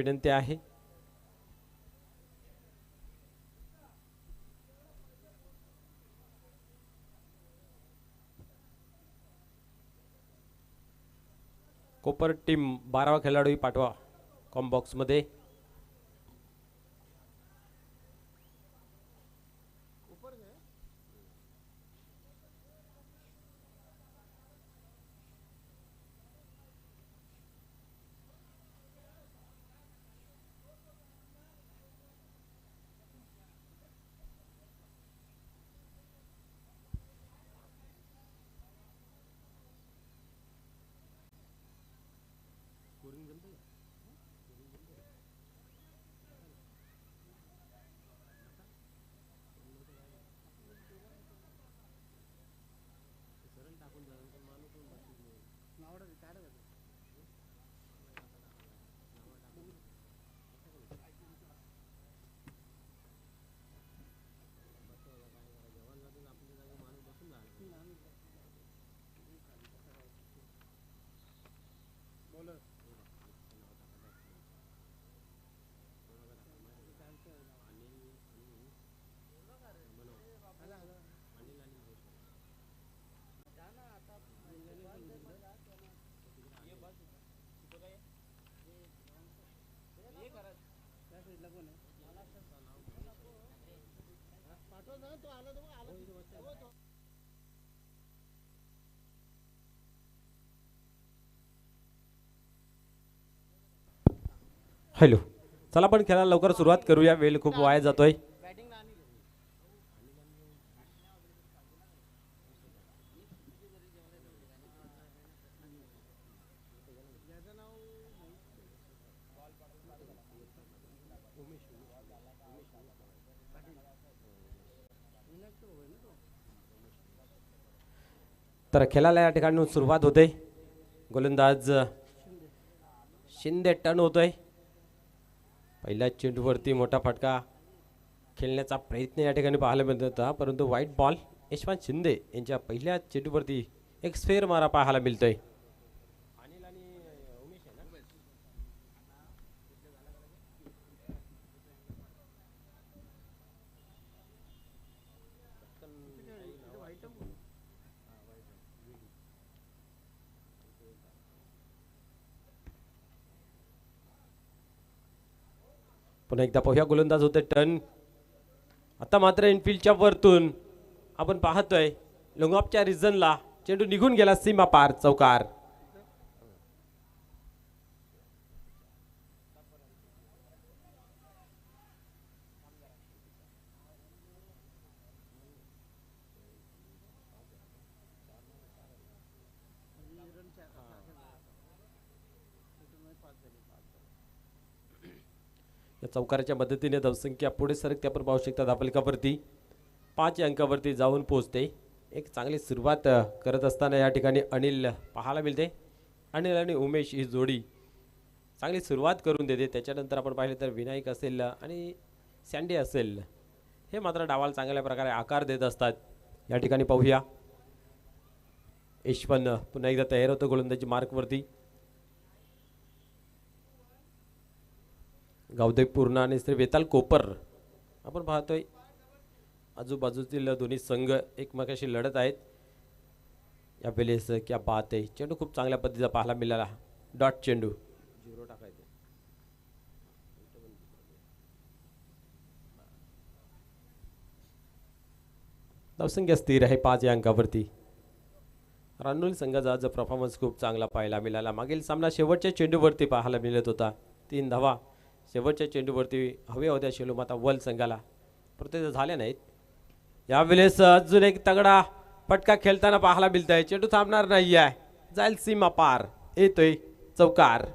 विनंती आहे. कोपर टीम 12वा खेळाडू पाठवा कॉम बॉक्स मध्ये. हॅलो, चला पण खेळायला लवकर सुरुवात करूया, वेळ खूप वाया जातोय. तर खेळायला या ठिकाणी सुरुवात होते. गोलंदाज शिंदे टर्न होतोय. पहिल्या चेंडूवरती मोठा फटका खेळण्याचा प्रयत्न या ठिकाणी पाहायला मिळत होता, परंतु व्हाईट बॉल यशवंत शिंदे यांच्या पहिल्या चेंडूवरती एक स्फेअर मारा पाहायला मिळतोय. पुन्हा एकदा पहिला गोलंदाज होते टर्न. आता मात्र इनफिल्डच्या वरतून आपण पाहतोय लोंगऑफच्या रिजनला चेंडू निघून गेला सीमा पार, चौकार. या चौकाराच्या मदतीने धावसंख्या पुढे सरकते आपण पाहू शकता. धावफलकावरती 5 अंकावरती जाऊन पोहोचते. एक चांगली सुरुवात करत असताना या ठिकाणी अनिल पाहायला मिळते. अनिल आणि उमेश ही जोडी चांगली सुरुवात करून देते. त्याच्यानंतर आपण पाहिले तर विनायक असेल आणि सँडी असेल, हे मात्र डावाला चांगल्या प्रकारे आकार देत असतात. या ठिकाणी पाहूया यशवंत पुन्हा एकदा तयार होतो गोलंदाजी मार्कवरती. गावदेव पूर्ण आणि श्री वेताल कोपर आपण पाहतोय. आजूबाजूतील दोन्ही संघ एकमेकाशी लढत आहेत. या वेळेस क्या बात आहे, चेंडू खूप चांगल्या पद्धतीचा पाहायला मिळाला. डॉट चेंडू झिरो टाकायचे. धावसंख्या स्थिर आहे 5 या अंकावरती. रानोली संघाचा आज परफॉर्मन्स खूप चांगला पाहायला मिळाला. मागील सामना शेवटच्या चेंडूवरती पाहायला मिळत होता. 3 धावा शेवटच्या चेंडूवरती हवे होत्या शेलूमाता वल संघाला, परंतु झाल्या नाहीत. यावेळेस अजून एक तगडा फटका खेळताना पाहायला मिळत आहे. चेंडू थांबणार नाही आहे, जाईल सीमा पार, येतोय चौकार.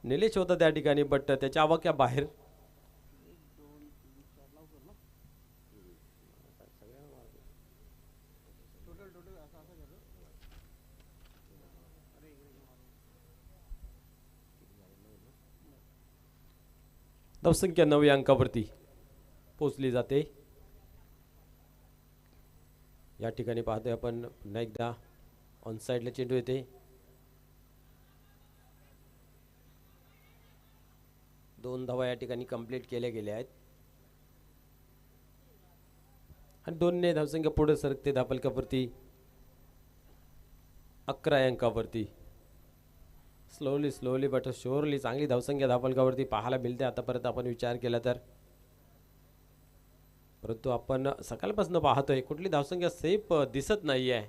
निलेश होता त्या ठिकाणी, बट त्याच्या आवाक्या बाहेर. धावसंख्या 9 या अंकावरती पोहोचली जाते. या ठिकाणी पाहतोय आपण पुन्हा एकदा ऑन साइडला चेंडू येते. 2 धावा या ठिकाणी कंप्लीट केल्या गेल्या आहेत आणि 2 धावसंख्या पुढे सरकते धापलकावरती 11 अंकावरती. स्लोली बट शुअरली चांगली धावसंख्या धापलकावरती पाहायला मिळते आतापर्यंत आपण विचार केला तर. परंतु आपण सकाळपासून पाहतोय कुठली धावसंख्या सेफ दिसत नाही आहे.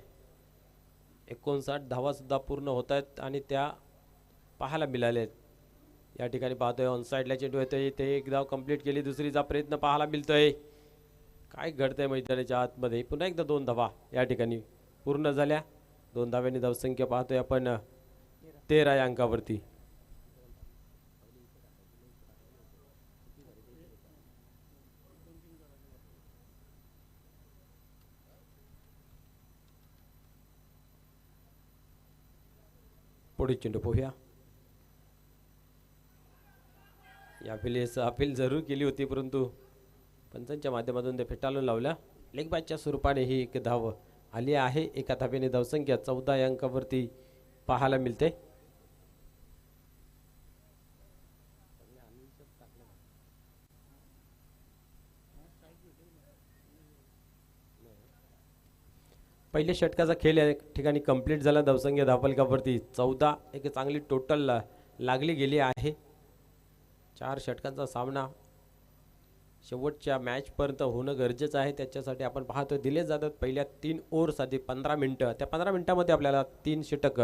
59 धावा सुद्धा पूर्ण होत आहेत आणि त्या पाहायला मिळालेत. या ठिकाणी पाहतोय ऑन साईडला चेंडू येतोय ते एक धाव कंप्लीट केली दुसरीचा प्रयत्न पाहायला मिळतोय. काय घडतंय मैदानाच्या आतमध्ये पुन्हा एकदा 2 धावा या ठिकाणी पूर्ण झाल्या. 2 धाव्यांनी धावसंख्या पाहतोय आपण 13 या अंकावरती. पुढे चेंडू पोहूया. या वेळेस अपील जरूर केली होती परंतु पंचांच्या माध्यमातून ते फेटाळून लावल्या. लेग बायच्या स्वरूपाने ही एक धाव आली आहे. एका धावेने धावसंख्या 14 या अंकावरती पाहायला मिळते. पहिल्या षटकाचा खेळ या ठिकाणी कंप्लीट झाला. धावसंख्या धापलकावरती 14 एक चांगली टोटल लागली गेली आहे. 4 षटकांचा सामना शेवटच्या मॅचपर्यंत होणं गरजेचं आहे. त्याच्यासाठी आपण पाहतो दिले जातात पहिल्या 3 ओव्हरसाठी 15 मिनटं. त्या 15 मिनटामध्ये आपल्याला 3 षटक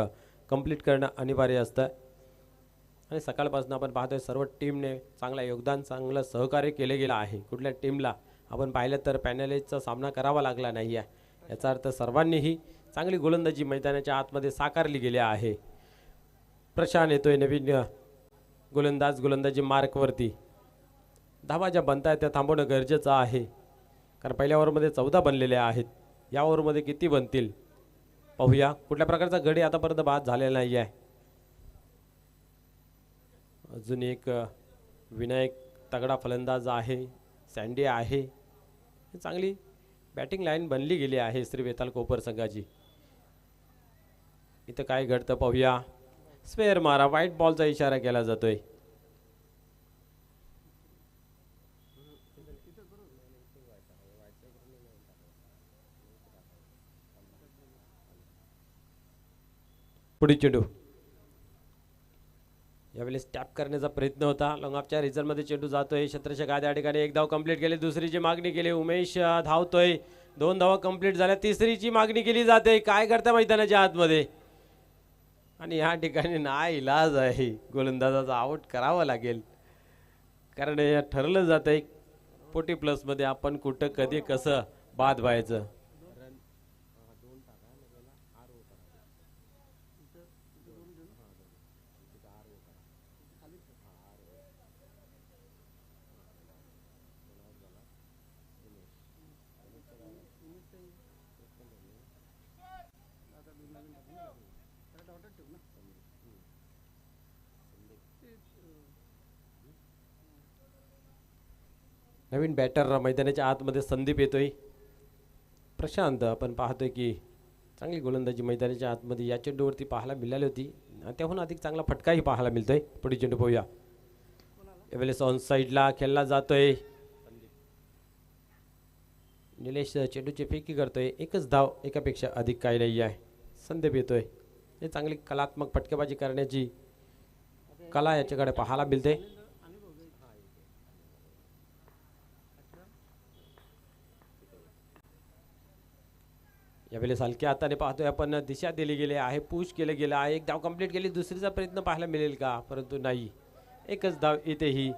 कंप्लीट करणं अनिवार्य असतं आणि सकाळपासून आपण पाहतोय सर्व टीमने चांगला योगदान चांगलं सहकार्य केले गेलं आहे. कुठल्या टीमला आपण पाहिलं तर पॅनलिस्टचा सामना करावा लागला नाही आहे. याचा अर्थ सर्वांनीही चांगली गोलंदाजी मैदानाच्या आतमध्ये साकारली गेली आहे. प्रशांत येतोय नवीन गोलंदाजी मार्कवरती. धावा ज्या बनतायत त्या थांबवणं गरजेचं आहे कारण पहिल्या ओव्हरमध्ये 14 बनलेले आहेत. या ओव्हरमध्ये किती बनतील पाहूया. कुठल्या प्रकारचा गडी आतापर्यंत बाद झालेला नाही आहे. अजून एक विनायक तगडा फलंदाज आहे. सँडी आहे. चांगली बॅटिंग लाईन बनली गेली आहे श्री वेताल कोपर संघाची. इथं काय घडतं पाहूया. स्पेअर मारा व्हाईट बॉलचा इशारा केला जातोय. पुढे चेंडू यावेळेस टॅप करण्याचा प्रयत्न होता. लॉंगऑफच्या रिझल्टमध्ये चेंडू जातोय. क्षेत्ररक्षक या ठिकाणी 1 धाव कंप्लीट केली. दुसरीची मागणी केली. उमेश धावतोय. 2 धावा कंप्लीट झाल्या. तिसरीची मागणी केली जाते. काय करता मैदानाच्या आतमध्ये आणि या ठिकाणी नाइलाज आहे गोलंदाजाचा आउट करावा लागेल कारण या ठरलं जातंय 40 प्लसमध्ये आपण कुठं कधी कसं बाद व्हायचं. नवीन बॅटर मैदानाच्या आतमध्ये संदीप येतोय. प्रशांत आपण पाहतोय की चांगली गोलंदाजी मैदानाच्या आतमध्ये या चेंडूवरती पाहायला मिळाली होती. त्याहून अधिक चांगला फटकाही पाहायला मिळतोय. पुढे चेंडू पाहूया. यावेळेस ऑन साईडला खेळला जातोय. निलेश चेंडूची फेकी करतोय. एकच धाव एकापेक्षा अधिक काही नाही आहे. संदीप येतोय. हे चांगली कलात्मक फटकेबाजी करण्याची कला याच्याकडे पाहायला मिळते. यावेळेस हलक्या हाताने पाहतोय आपण दिशा दिली गेली आहे. पुश केले गेलं आहे. 1 धाव कंप्लीट केली. दुसरीचा प्रयत्न पाहायला मिळेल का परंतु नाही. एकच धाव इथेही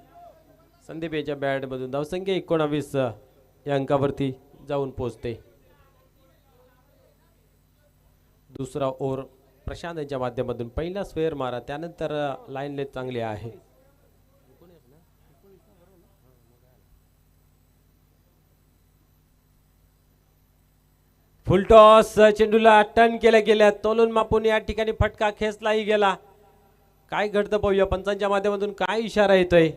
संदीप याच्या बॅटमधून. धावसंख्या 19 या अंकावरती जाऊन पोहोचते. दुसरा ओव्हर प्रशांत यांच्या माध्यमातून. पहिला स्क्वेअर मारा त्यानंतर लाईन लेथ चांगली आहे. फुलटॉस चेंडूला टर्न केल्या गेल्या. तोलून मापून या ठिकाणी फटका खेचलाही गेला. काय घडतं पाहूया. पंचांच्या माध्यमातून काय इशारा येतोय.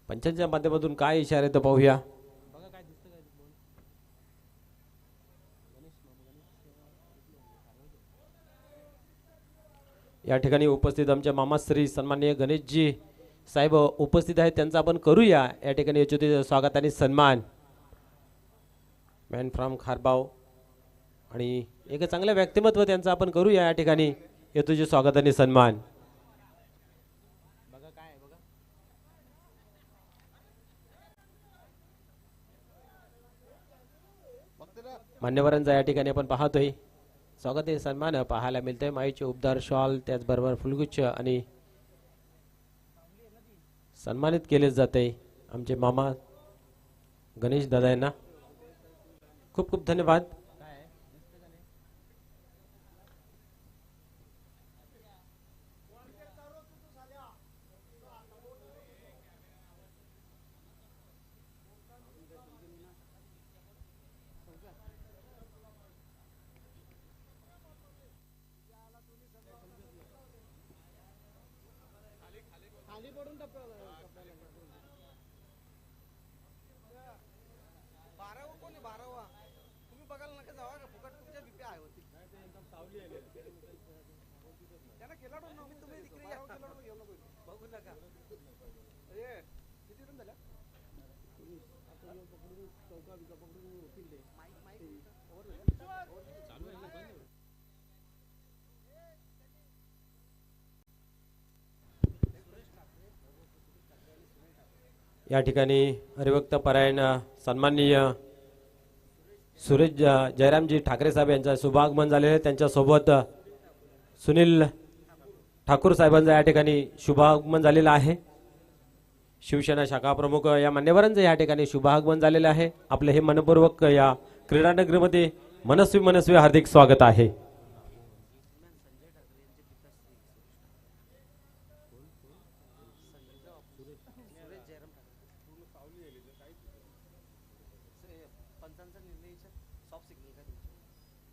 पंचांच्या माध्यमातून काय इशारे तर पाहूया. या ठिकाणी उपस्थित आमच्या मामाश्री सन्माननीय गणेशजी साहेब उपस्थित आहेत, त्यांचा आपण करूया या ठिकाणी यशोदे स्वागत आणि सन्मान. मॅन फ्रॉम खारबाव आणि एक चांगलं व्यक्तिमत्व त्यांचं आपण करूया या ठिकाणी यशोदे स्वागत आणि सन्मान. मान्यवरांचा या ठिकाणी आपण पाहतोय स्वागत आणि सन्मान पाहायला मिळतंय. माईचे उपदार शॉल त्याचबरोबर फुलगुच्छ आणि सन्मानित केले जाते आमचे मामा गणेश दादा यांना. खूप खूप धन्यवाद. या ठिकाणी हरिभक्त परायण सन्माननीय सुरेश जयरामजी ठाकरे साहेब यांचा शुभागमन झालेले आहे. त्यांच्यासोबत सुनील ठाकूर साहेबांचा या ठिकाणी शुभागमन झालेलं आहे. शिवसेना शाखा प्रमुख या मान्यवरांचं या ठिकाणी शुभागमन झालेलं आहे. आपले हे मनपूर्वक या क्रीडानगरीमध्ये मनस्वी हार्दिक स्वागत आहे.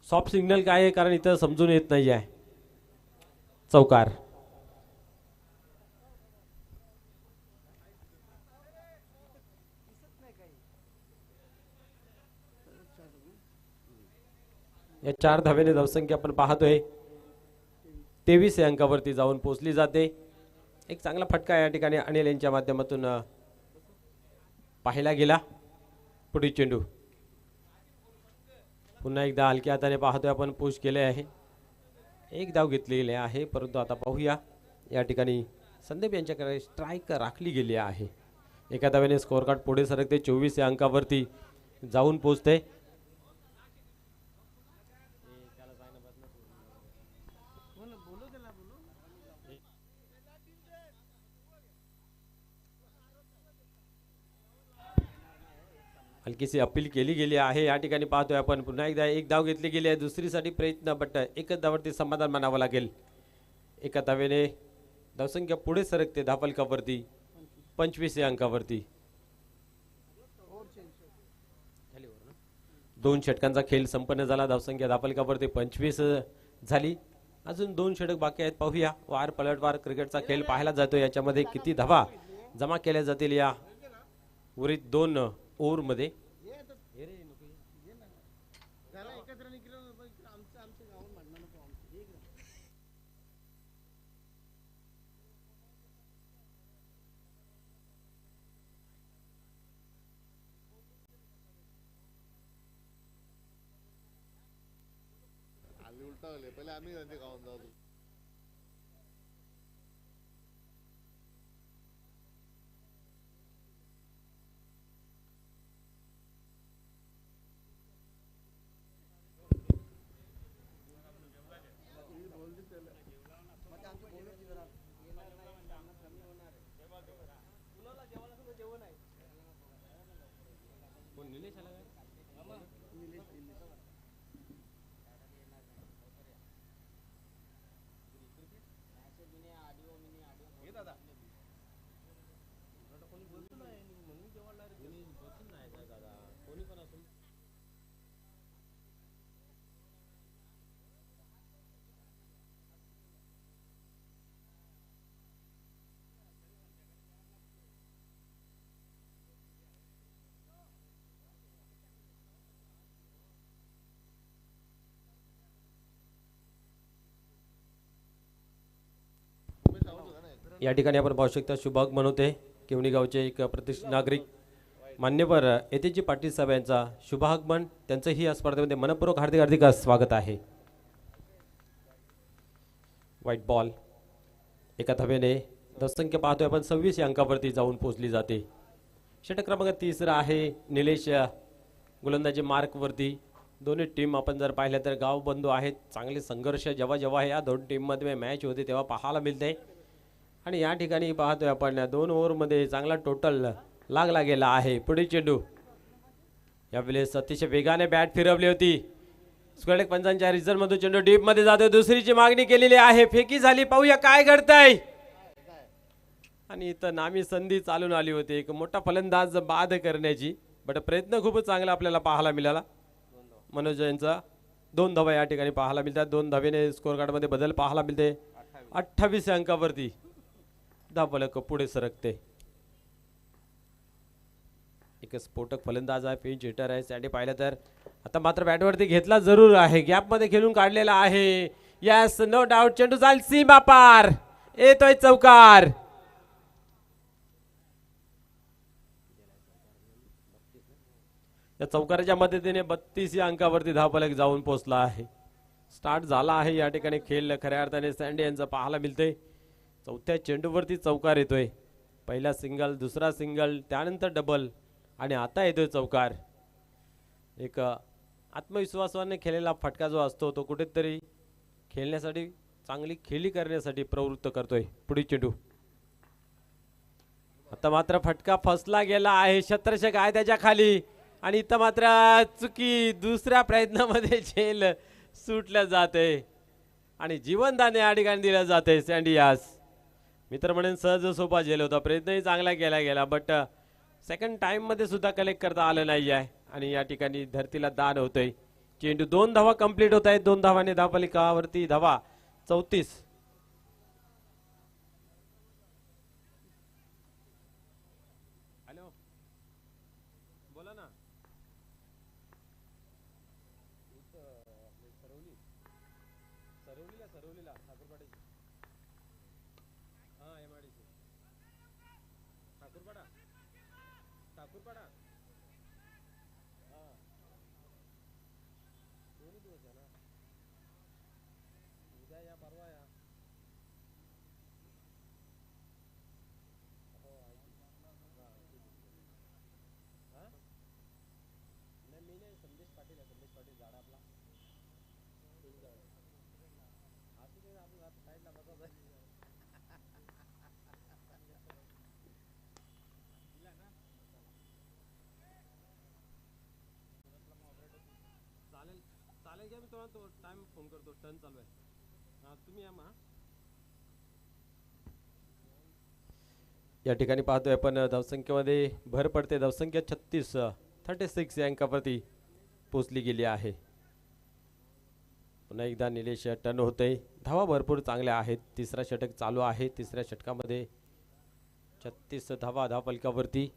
सॉफ्ट सिग्नल काय आहे कारण इथं समजून येत नाही आहे. चौकार या 4 धावेने धावसंख्या आपण पाहतोय 23 या अंकावरती जाऊन पोहोचली जाते. एक चांगला फटका या ठिकाणी अनिल यांच्या माध्यमातून पाहायला गेला. पुढील चेंडू पुन्हा एकदा हलक्या हाताने पाहतोय आपण पुश केले आहे. एक धाव घेतलेली आहे परंतु आता पाहूया या ठिकाणी संदीप यांच्याकडे स्ट्राईक राखली गेली आहे. एका धावेने स्कोअर कार्ड पुढे सरकते 24 या अंकावरती जाऊन पोहोचते. हलकीशी अपील केली गेली आहे. या ठिकाणी पाहतोय आपण पुन्हा एकदा एक धाव घेतली गेली आहे. दुसरीसाठी प्रयत्न बट एकच धावावरती समाधान मानावं लागेल. एका धावेने धावसंख्या पुढे सरकते धाफलकावरती 25 या अंकावरती. 2 षटकांचा खेळ संपन्न झाला. धावसंख्या धाफलकावरती 25 झाली. अजून 2 षटक बाकी आहेत. पाहूया वार पलटवार क्रिकेटचा खेळ पाहायला जातो. याच्यामध्ये किती धावा जमा केल्या जातील या उर्वरित 2 ओव्हरमध्ये. पहले आम्ही गावात जाऊ. या ठिकाणी आपण पाहू शकता शुभागमन होते केवणी गावचे एक प्रतिष्ठित नागरिक मान्यवर येतेजी पाटील साहेब यांचा शुभागमन त्यांचंही या स्पर्धेमध्ये मनपूर्वक हार्दिक हार्दिक स्वागत आहे. व्हाईट बॉल एका धावेने धावसंख्या पाहतोय आपण 26 या अंकावरती जाऊन पोहोचली जाते. षटक क्रमांक 3 आहे निलेश गोलंदाजी मार्कवरती. दोन्ही टीम आपण जर पाहिलं तर गाव बंधू आहेत. चांगले संघर्ष जेव्हा जेव्हा या दोन टीममध्ये मॅच होते तेव्हा पाहायला मिळते आणि या ठिकाणी पाहतोय आपण 2 ओव्हरमध्ये चांगला टोटल लागला गेला आहे. पुढे चेंडू यावेळेस अतिशय वेगाने बॅट फिरवली होती. स्क्वेअर लेग पंचांच्या रिझल्टमधून चेंडू डीप मध्ये जातो. दुसरीची मागणी केलेली आहे. फेकी झाली. पाहूया काय घडतंय. आणि इथं नामी संधी चालून आली होती एक मोठा फलंदाज बाद करण्याची. बट प्रयत्न खूपच चांगला आपल्याला पाहायला मिळाला. मनोज यांचा 2 धावा या ठिकाणी पाहायला मिळतात. 2 धावेने स्कोअर कार्ड मध्ये बदल पाहायला मिळते. 28 अंकावरती धावफलक पुढे सरकते. एक स्फोटक फलंदाज आहे. पिंच हिटर आहे. साठी पाहिलं तर आता मात्र बॅटवरती घेतला जरूर आहे. गॅप मध्ये खेळून काढलेला आहे. Yes no doubt. चेंडू जाईल सीमा पार. येतोय चौकार. या चौकाराच्या मदतीने 32 या अंकावरती धावफलक जाऊन पोहोचला आहे. स्टार्ट झाला आहे या ठिकाणी खेळ खऱ्या अर्थाने सँडी यांचं पाहायला मिळते. चौथ्या चेंडूवरती चौकार येतोय. पहिला सिंगल, दुसरा सिंगल, त्यानंतर डबल आणि आता येतोय चौकार. एक आत्मविश्वासाने खेळलेला फटका जो असतो तो कुठेतरी खेळण्यासाठी चांगली खेळी करण्यासाठी प्रवृत्त करतोय. पुढील चेंडू आता मात्र फटका फसला गेला आहे. शतरक्षक आहे त्याच्या खाली आणि इथं मात्र चुकी. दुसऱ्या प्रयत्नामध्ये झेल सुटल्या जाते आणि जीवनदान या ठिकाणी दिलं जाते. सँडियास मित्र म्हणून सहज सोपा झेल होता. प्रयत्नही चांगला केला गेला बट सेकंड टाइम मध्ये सुद्धा कलेक्ट करता आलं नाही आहे आणि या ठिकाणी धरतीला दान होतंय. चेंडू 2 धावा कंप्लीट होत आहेत. 2 धावाने धावफलकावरती धावा 34. हॅलो बोला ना. सरवलीला ठाकूरपाड्याची. हा एमआयडीसी ठाकूरपाडा. हा दोन्ही दिवस आहे ना. उद्या या परवा या. हो हा नाही मी नाही. संदेश पाटील आहे. संदेश पाटील झाडा आपला. असं ते आपलं साईडला बसायचं. चालेल चालेल घ्या. मी तुम्हाला तो टाइम फोन करतो. टर्न चालू आहे. हां तुम्ही या मग. या ठिकाणी पाहतोय आपण धावसंख्येमध्ये भर पडते. धावसंख्या 36 या अंकावरती पोचली गेली आहे. पुन्हा एकदा निलेश टर्न होते. धावा भरपूर चांगल्या आहेत. तिसरा षटक चालू आहे. तिसऱ्या षटकामध्ये 36 धावा धावफलकावरती.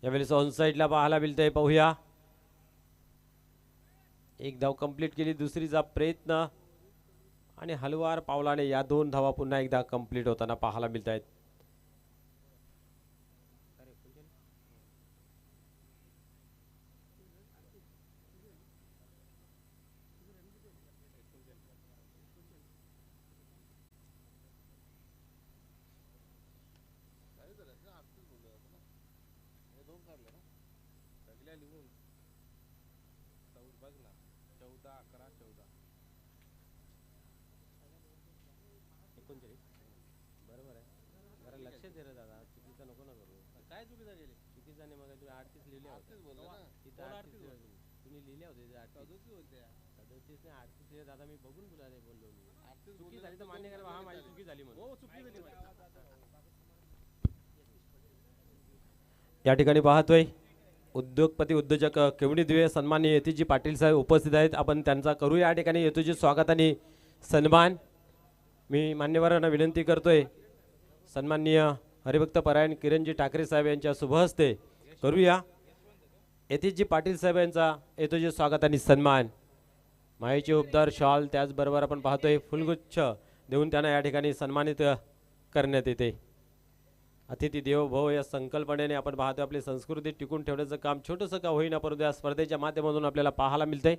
यावेळेस ऑन साईडला पाहायला मिळतंय. पाहूया. एक धाव कंप्लीट केली. दुसरीचा प्रयत्न आणि हलवार पावलाने या 2 धावा पुन्हा एकदा कंप्लीट होताना पाहायला मिळत आहेत. बघ ना 14 11 14 39. बरोबर आहे. जरा लक्ष दे रे दादा. चुकीचा नको ना करू. काय चुकीचा केली. चुकीचा नाही. मग तुम्ही 38 लिहिले होते. तुम्ही लिहिले होते 38 बोलते. 37 ने 38 लिहिले. दादा मी बघून तुला नाही बोललो. मी चुकी झाली तर मान्य करा. हा माझी चुकी झाली म्हणून. हो चुकी झाली. या ठिकाणी पाहतोय उद्योगपती उद्योजक केवणी द्वे सन्माननीय येतेजी पाटील साहेब उपस्थित आहेत. आपण त्यांचा करूया या ठिकाणी येतोजी स्वागत आणि सन्मान. मी मान्यवरांना विनंती करतोय सन्माननीय हरिभक्त परायण किरणजी ठाकरे साहेब यांच्या शुभहस्ते करूया येतेजी पाटील साहेब यांचा येतोजी स्वागत आणि सन्मान. मायेचे उपदार शॉल त्याचबरोबर आपण पाहतोय फुलगुच्छ देऊन त्यांना या ठिकाणी सन्मानित करण्यात येते. अतिथी देवो भव या संकल्पनेने आपण पाहतो आपली संस्कृती टिकून ठेवण्याचं काम छोटंसं का होईना परंतु या स्पर्धेच्या माध्यमातून आपल्याला पाहायला मिळते.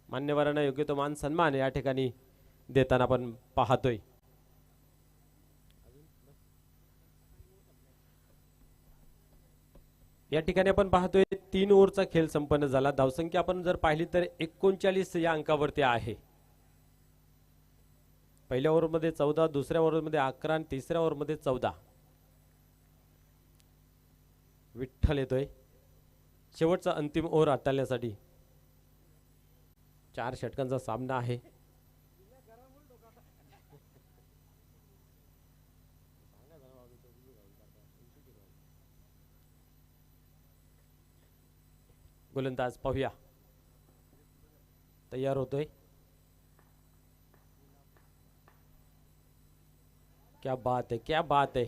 मान्यवरांना योग्य तो मान सन्मान या ठिकाणी देताना आपण पाहतोय. या ठिकाणी आपण पाहतोय 3 ओव्हरचा खेळ संपन्न झाला. धावसंख्या आपण जर पाहिली तर 39 या अंकावरती आहे. पहिल्या ओव्हरमध्ये 14, दुसऱ्या ओव्हरमध्ये 11 आणि तिसऱ्या ओव्हरमध्ये 14. विठ्ठल येतोय शेवटचा अंतिम ओव्हर हाताळण्यासाठी. 4 षटकांचा सामना आहे. गोलंदाज पाहूया तयार होतोय. क्या बात है, क्या बात है.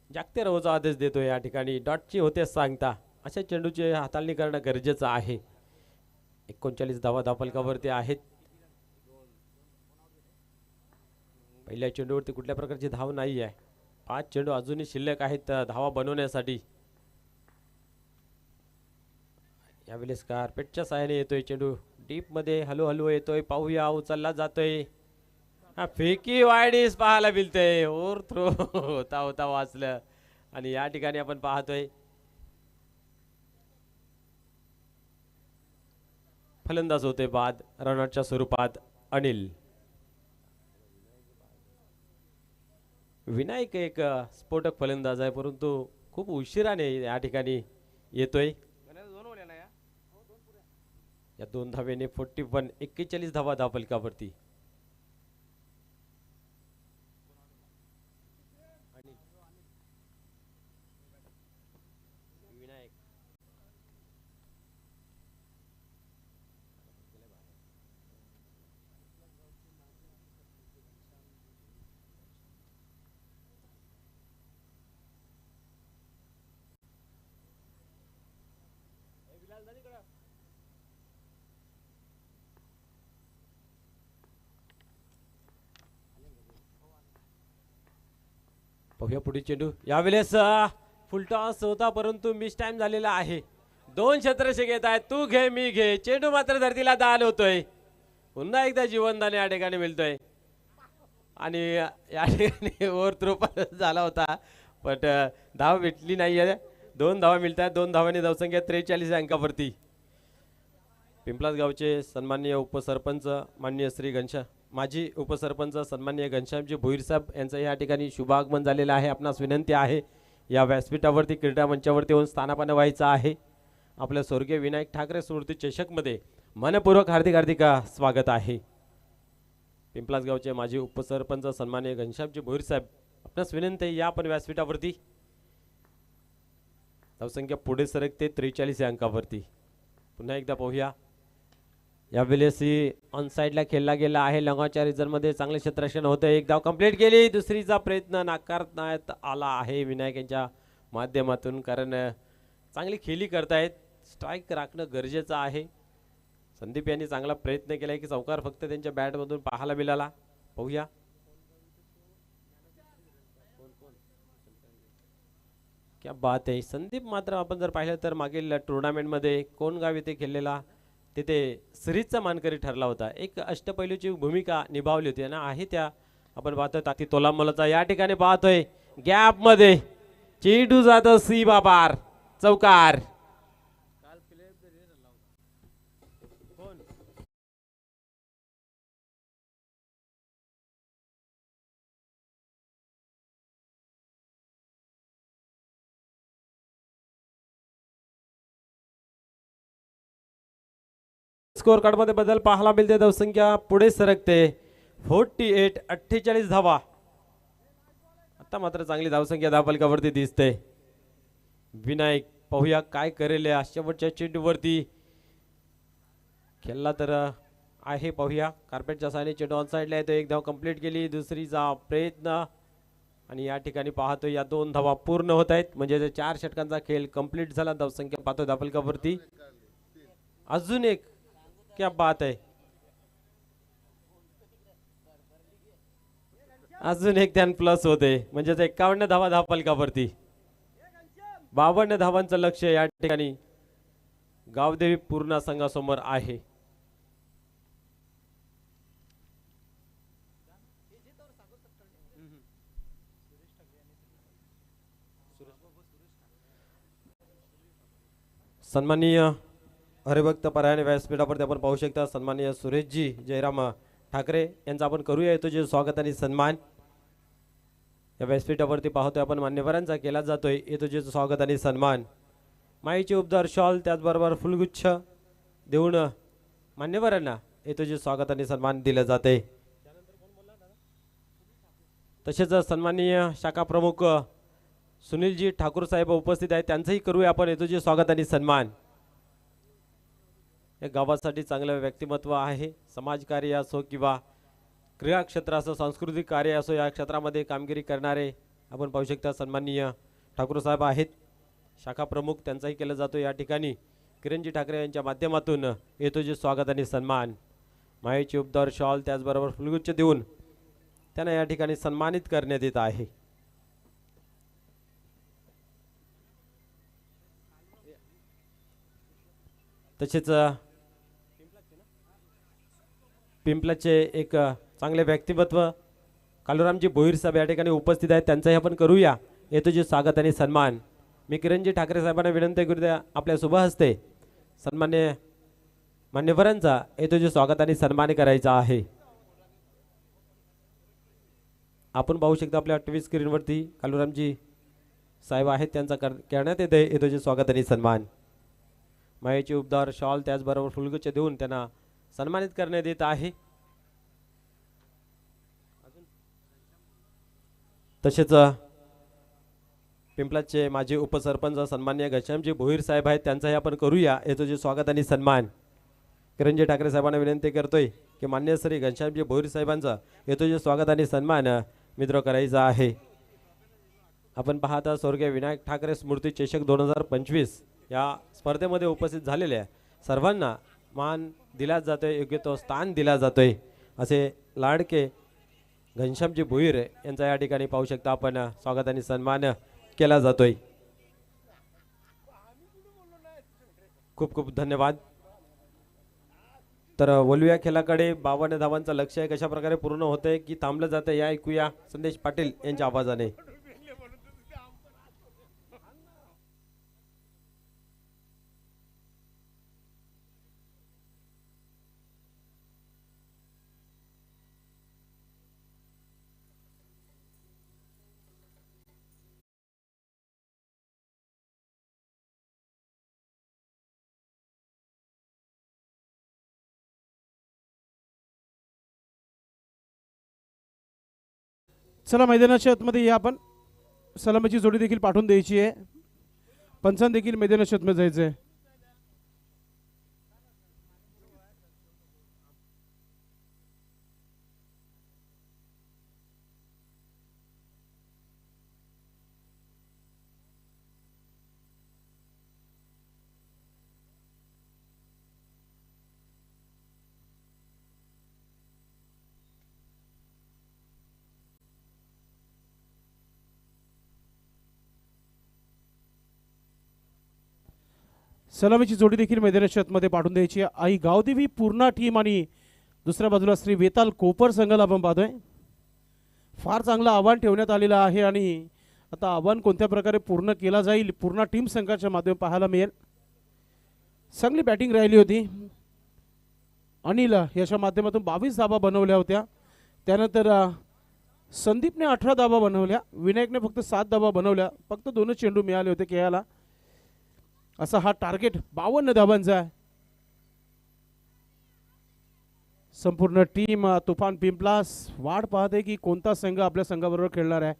जागते रहोचा आदेश देतोय या ठिकाणी. डॉटची होते सांगता अशा चेंडूची हाताळणी करणं गरजेचं आहे. 39 धावा धावफलकावरती आहेत. पहिल्या चेंडूवरती कुठल्या प्रकारची धाव नाही आहे. 5 चेंडू अजूनही शिल्लक आहेत धावा बनवण्यासाठी. यावेळेस कार्पेटच्या सहाय्याने येतोय चेंडू डीप मध्ये हलू हलू येतोय. पाहूया उचलला जातोय. फेकी वायडीस पाहायला मिळते. ओर थ्रो होता होता वाचलं आणि या ठिकाणी आपण पाहतोय फलंदाज होते बाद रनआउटच्या स्वरूपात अनिल. विनायक एक स्फोटक फलंदाज आहे परंतु खूप उशिराने या ठिकाणी येतोय. या 2 धावेने 41 धावा धावफलकावरती. विनायक पाहूया पुढे चेंडू. यावेळेस फुलटॉस होता परंतु मिस टाइम झालेला आहे. 2 क्षेत्ररक्षक येत आहेत. तू घे मी घे. चेंडू मात्र धरतीला दाल होतोय. पुन्हा एकदा जीवनदान या ठिकाणी मिळतोय आणि या ठिकाणी ओव्हर थ्रो झाला होता पण धाव भेटली नाहीये. 2 धावा मिळतात. 2 धावांनी धावसंख्या 43 अंकावरती. पिंपलास गावचे सन्माननीय उपसरपंच माननीय श्री घनश्याम माजी उपसरपंच सन्माननीय घनश्यामजी भोईर साहेब यांचं या ठिकाणी शुभागमन झालेलं आहे. आपणास विनंती आहे या व्यासपीठावरती क्रीडा मंचावरती येऊन स्थानापन्न व्हायचं आहे. आपल्या स्वर्गीय विनायक ठाकरे स्मृती चषकमध्ये मनपूर्वक हार्दिक हार्दिक स्वागत आहे. पिंपलास गावचे माजी उपसरपंच सन्माननीय घनश्यामजी भोईर साहेब आपणास विनंती आहे या पण व्यासपीठावरती. धावसंख्या पुढे सरकते 43 अंकावरती. पुन्हा एकदा पाहूया. यावेळेस ऑन साइडला खेळला गेला आहे. लंगाच्या रिझल्टमध्ये चांगले क्षेत्ररक्षण होतं. एक धाव कंप्लीट केली. दुसरीचा प्रयत्न नाकारण्यात आला आहे विनायक यांच्या माध्यमातून कारण चांगली खेळी करतायत. स्ट्राईक राखणं गरजेचं आहे. संदीप यांनी चांगला प्रयत्न केलाय की चौकार फक्त त्यांच्या बॅटमधून पाहायला मिळाला. पाहूया क्या बात आहे. संदीप मात्र आपण जर पाहिलं तर मागील टुर्नामेंटमध्ये कोण गाव येथे खेळलेला तिथे सिरीजचा मानकरी ठरला होता. एक अष्टपैलूची भूमिका निभावली होती ना आहे त्या आपण पाहतोय. ताती तोलामोलाचा या ठिकाणी पाहतोय गॅप मध्ये चेंडू जातो सी बाबार चौकार. स्कोर कार्ड मध्ये बदल पाहायला मिळते. धावसंख्या पुढे सरकते 48 धावा. आता मात्र चांगली धावसंख्या धावफलकावरती दिसते. विनायक पाहूया काय करेल या शेवटच्या चेंडूवरती. खेळला तर आहे. पाहूया कार्पेटच्या साईडने चेंडू ऑन साईडला येतो. एक धाव कंप्लीट केली. दुसरीचा प्रयत्न आणि या ठिकाणी पाहतो या 2 धावा पूर्ण होत आहेत म्हणजे 4 षटकांचा खेळ कंप्लीट झाला. धावसंख्या पाहतो धावफलकावरती अजून एक. क्या बात है. अजून एक ध्यान प्लस होते म्हणजेच 51 धावा धावफलकावरती. 52 धावांचं लक्ष या ठिकाणी गावदेवी पूर्ण संघासमोर आहे. सन्माननीय हरिभक्त परायण व्यासपीठावरती आपण पाहू शकता सन्माननीय सुरेशजी जयराम ठाकरे यांचा आपण करूया येतो जे स्वागत आणि सन्मान. या व्यासपीठावरती पाहतोय आपण मान्यवरांचा केला जातोय येतो जे स्वागत आणि सन्मान. माईचे उपदार शॉल त्याचबरोबर फुलगुच्छ देऊन मान्यवरांना येतो जे स्वागत आणि सन्मान दिले जाते. तसेच सन्माननीय शाखा प्रमुख सुनीलजी ठाकूर साहेब उपस्थित आहेत त्यांचंही करूया आपण येतो जे स्वागत आणि सन्मान. या गावासाठी चांगलं व्यक्तिमत्व आहे. समाजकार्य असो किंवा क्रीडा क्षेत्र असो सांस्कृतिक कार्य असो या क्षेत्रामध्ये कामगिरी करणारे आपण पाहू शकता सन्माननीय ठाकूर साहेब आहेत. शाखा प्रमुख त्यांचाही केला जातो या ठिकाणी किरणजी ठाकरे यांच्या माध्यमातून येतो जे स्वागत आणि सन्मान. माईचे उपदार शॉल त्याचबरोबर फुलगुच्छ देऊन त्यांना या ठिकाणी सन्मानित करण्यात येत आहे. तसेच पिंपलाचे एक चांगले व्यक्तिमत्व कालूरामजी भोईर साहेब या ठिकाणी उपस्थित आहेत त्यांचाही आपण करूया येतो जे स्वागत आणि सन्मान. मी किरणजी ठाकरे साहेबांना विनंती करूया आपल्या शुभ हस्ते सन्मान्य मान्यवरांचा येतो जे स्वागत आणि सन्मान करायचा आहे. आपण पाहू शकता आपल्या टीव्ही स्क्रीनवरती कालूरामजी साहेब आहेत त्यांचा करण्यात येते येतो जे स्वागत आणि सन्मान. मायेचे उपदार शॉल त्याचबरोबर फुलगुच्छ देऊन त्यांना सन्मानित करण्यात येत आहे. तसेच पिंपलाचे माजी उपसरपंच सन्मान्य घनश्यामजी भोईर साहेब आहेत त्यांचाही आपण करूया येतो जे स्वागत आणि सन्मान. किरणजी ठाकरे साहेबांना विनंती करतोय की मान्य श्री घनश्यामजी भोईर साहेबांचा येतो जे स्वागत आणि सन्मान मित्र करायचा आहे. आपण पाहता स्वर्गीय विनायक ठाकरे स्मृती चषक 2025 या स्पर्धेमध्ये उपस्थित झालेल्या सर्वांना मान दिला जातोय योग्य तो स्थान दिला जातोय असे लाडके घनश्यामजी भोईर यांचा या ठिकाणी पाहू शकता आपण स्वागत आणि सन्मान केला जातोय. खूप खूप धन्यवाद. तर वलुया खेळाकडे 52 धावांचं लक्ष आहे कशा प्रकारे पूर्ण होतंय की थांबलं जातं या ऐकूया संदेश पाटील यांच्या आवाजाने. चला मैदानाच्या आतमध्ये या आपण सलामीची जोडी देखील पाठवून द्यायची आहे. पंचांत देखील मैदानाच्या आतमध्ये जायचं आहे. सलामीची जोडी देखील मैदानाच्या आतमध्ये पाठवून द्यायची आहे. आई गावदेवी पूर्ण टीम आणि दुसऱ्या बाजूला श्री वेताल कोपर संघाला आपण पाहतोय. फार चांगलं आव्हान ठेवण्यात आलेलं आहे आणि आता आव्हान कोणत्या प्रकारे पूर्ण केला जाईल पूर्ण टीम संघाच्या माध्यमातून पाहायला मिळेल. चांगली बॅटिंग राहिली होती. अनिल याच्या माध्यमातून 22 धाबा बनवल्या होत्या. त्यानंतर संदीपने 18 धाबा बनवल्या. विनायकने फक्त 7 धाबा बनवल्या. फक्त 2 चेंडू मिळाले होते खेळायला. असा हा टार्गेट 52 धाबांचा आहे. संपूर्ण टीम तुफान पिंपलास वाट पाहते की कोणता संघ आपल्या संघाबरोबर खेळणार आहे.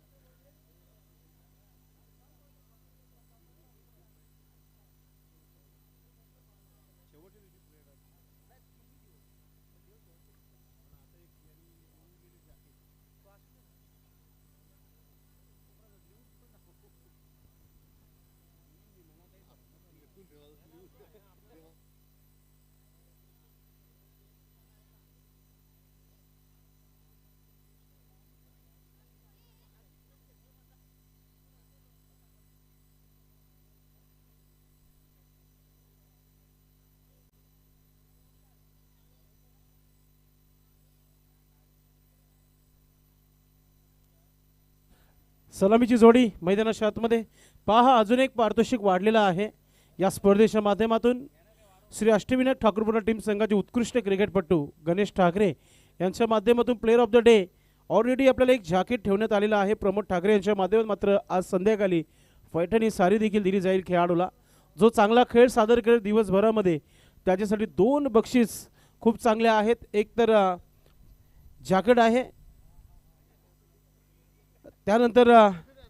सलामीची जोडी मैदानाच्या आतमध्ये पहा. अजून एक पारितोषिक वाढलेला आहे या स्पर्धेच्या माध्यमातून. श्री अष्टविनायक ठाकूरपुरा टीम संघाचे उत्कृष्ट क्रिकेटपटू गणेश ठाकरे यांच्या माध्यमातून player of the day already आपल्याला एक जॅकेट ठेवण्यात आलेला आहे प्रमोद ठाकरे यांच्या माध्यमातून. मात्र आज संध्याकाळी पैठणी सारी देखील दिली जाईल खेळाडूला जो चांगला खेळ सादर करेल दिवसभरामध्ये. त्याच्यासाठी 2 बक्षीस खूप चांगले आहेत. एक तर जॅकेट आहे, त्यानंतर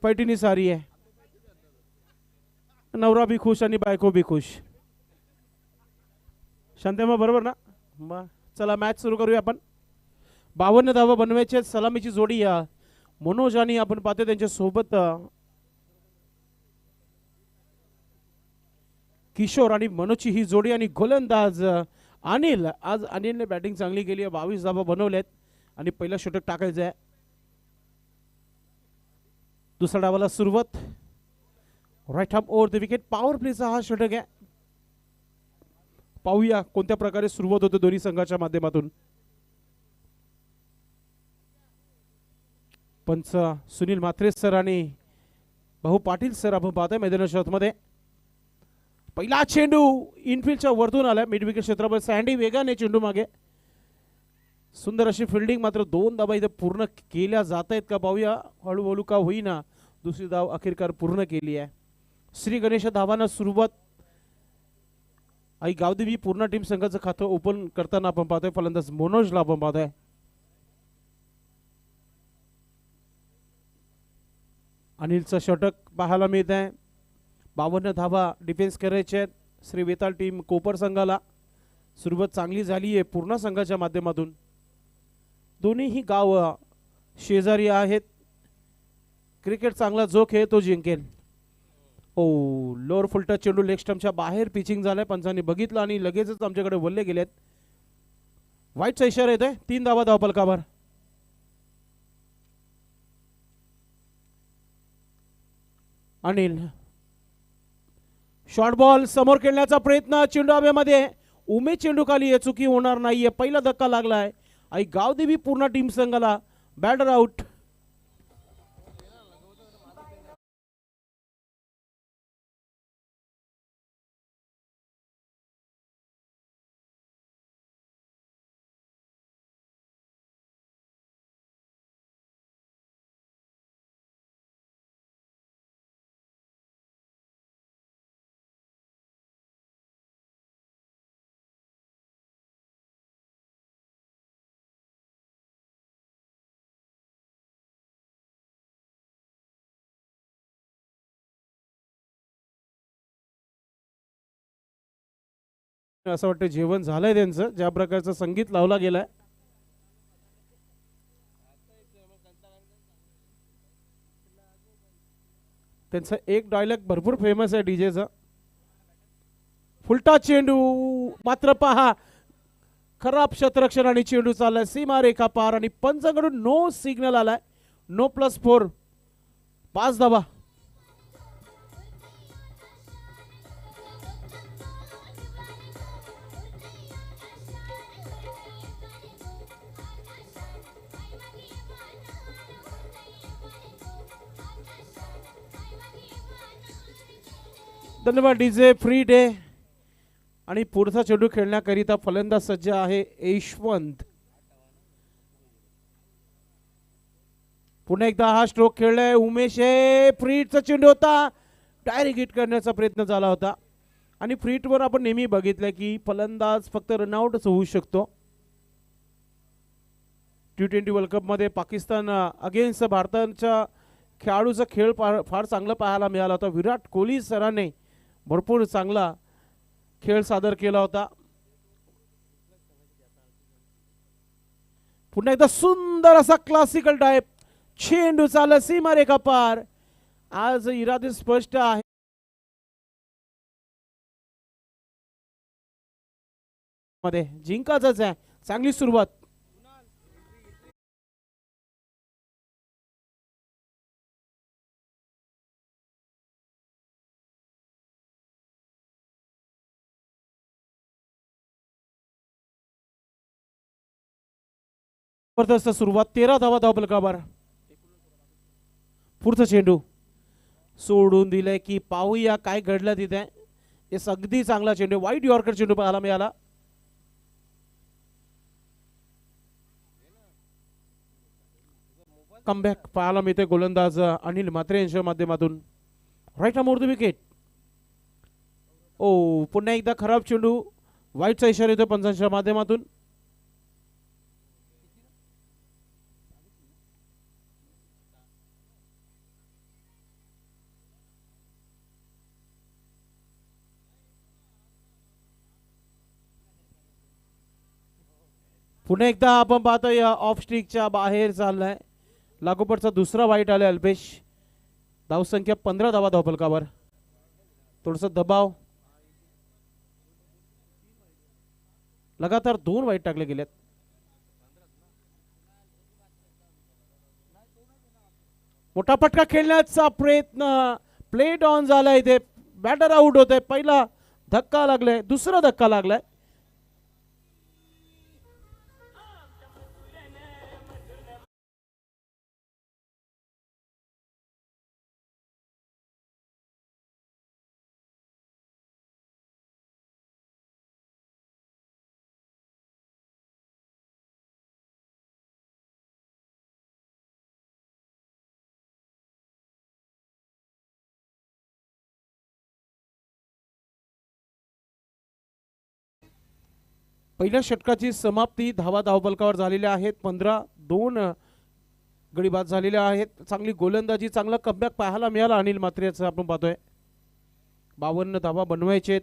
पैठणी सारी आहे. नवरा भी खुश आणि बायको भी खुश. शांतेमा बरोबर ना? मग चला मॅच सुरू करूया आपण. 52 धावा बनवायचे. सलामीची जोडी मनोज आणि आपण पाहतो त्यांच्या सोबत किशोर आणि मनोजची ही जोडी. आणि गोलंदाज अनिल. आज अनिलने बॅटिंग चांगली केली आहे. 22 धावा बनवल्यात आणि पहिला षटक टाकायचं आहे. दुसऱ्या डावाला सुरुवात. Right half over the wicket. Power प्लेचा हा षटक आहे. पाहूया कोणत्या प्रकारे सुरुवात होते दोन्ही संघाच्या माध्यमातून. पंच सुनील म्हात्रे सर आणि भाऊ पाटील सर आपण पाहतोय मैदानाच्या आतमध्ये. पहिला चेंडू इनफिल्डच्या वरतून आला मिड विकेट क्षेत्रावर. सँडी वेगाने चेंडू मागे. सुंदर अशी फिल्डिंग. मात्र 2 धावा इथे पूर्ण केल्या जात आहेत का पाहूया. हळूहळू का होईना दुसरी धाव अखेरकार पूर्ण केली आहे. श्री गणेश धावांना सुरुवात. आई गावदेवी पूर्ण टीम संघाचं खातं ओपन करताना आपण पाहतोय. फलंदाज मनोजला आपण पाहतोय. अनिलचं षटक पाहायला मिळत आहे. 52 धावा डिफेन्स करायचे आहेत श्री वेताळ टीम कोपर संघाला. सुरुवात चांगली झाली आहे पूर्ण संघाच्या माध्यमातून. दोन्हीही गाव शेजारी आहेत. क्रिकेट चांगला जो खेळ तो जिंकेल. ओ लोअर फुलटा चेंडू लेग स्टंपच्या बाहेर पिचिंग झालाय. पंचांनी बघितलं आणि लगेचच आमच्याकडे वल्ले गेलेत. वाईटचा इशारा येतोय. 3 धावा धावफलकावर. अनिल शॉर्ट बॉल समोर खेळण्याचा प्रयत्न. चेंडू हवेमध्ये. उमेश चेंडू खाली आहे. चुकी होणार नाहीये. पहिला धक्का लागलाय. आई गावदेवी पूर्ण टीम संघाला. Batter out. असं वाटतं जेवण झालंय त्यांचं. ज्या प्रकारचं संगीत लावला गेलाय. त्यांचा एक डायलॉग भरपूर फेमस आहे डीजेचा. फुलटा चेंडू. मात्र पहा खराब शतरक्षण आणि चेंडू चाललाय सीमा रेखा पार. आणि पंचांकडून नो सिग्नल आलाय. नो +4. 5 धावा. धन्यवाद डीजे. Free day. आणि पुढचा चेंडू खेळण्याकरिता फलंदाज सज्ज आहे यशवंत. पुन्हा एकदा हा स्ट्रोक खेळलाय उमेश. फ्रीटचा चेंडू होता. डायरेक्ट हिट करण्याचा प्रयत्न झाला होता. आणि फ्रीटवर आपण नेहमी बघितलं की फलंदाज फक्त रनआउटच होऊ शकतो. T20 वर्ल्ड कप मध्ये पाकिस्तान अगेन्स्ट भारताच्या खेळाडूचा खेळ फार चांगला पाहायला मिळाला होता. विराट कोहली सरांनी भरपूर चांगला खेळ सादर केला होता. पुन्हा एकदा सुंदर असा क्लासिकल टाइप चेंडू चालला सीमा रेखा पार. आज इरादे स्पष्ट आहे. मध्ये जिंकायचंच आहे. चांगली सुरुवात. जबरदस्त सुरुवात. 13 धावा धावफलकावर. पुढचा चेंडू सोडून दिलंय की पाहूया काय घडलं तिथे. येस अगदी चांगला चेंडू, वाईट यॉर्कर चेंडू पाहायला मिळाला. कमबॅक पाहायला मिळते गोलंदाज अनिल म्हात्रे यांच्या माध्यमातून. Right more the wicket. ओ पुन्हा एकदा खराब चेंडू, वाईटचा इशारा येतो पंचांच्या माध्यमातून. पुन्हा एकदा आपण पाहतोय ऑफ स्टिकच्या बाहेर चाललाय. लागोपाठचा दुसरा वाईट आलाय अल्पेश. धावसंख्या 15 धावा धावफलकावर. थोडस दबाव, लगातार 2 वाईट टाकले गेलेत. मोठा फटका खेळण्याचा प्रयत्न, प्लेट ऑन झालाय इथे. बॅटर आउट होत आहे. पहिला धक्का लागलाय, दुसरा धक्का लागलाय. पहिल्या षटकाची समाप्ती. धावा धावफलकावर झालेल्या आहेत 15-2 गडी बाद झालेल्या आहेत. चांगली गोलंदाजी, चांगला कमबॅक पाहायला मिळाला अनिल म्हात्रेचं. आपण पाहतोय 52 धावा बनवायचे.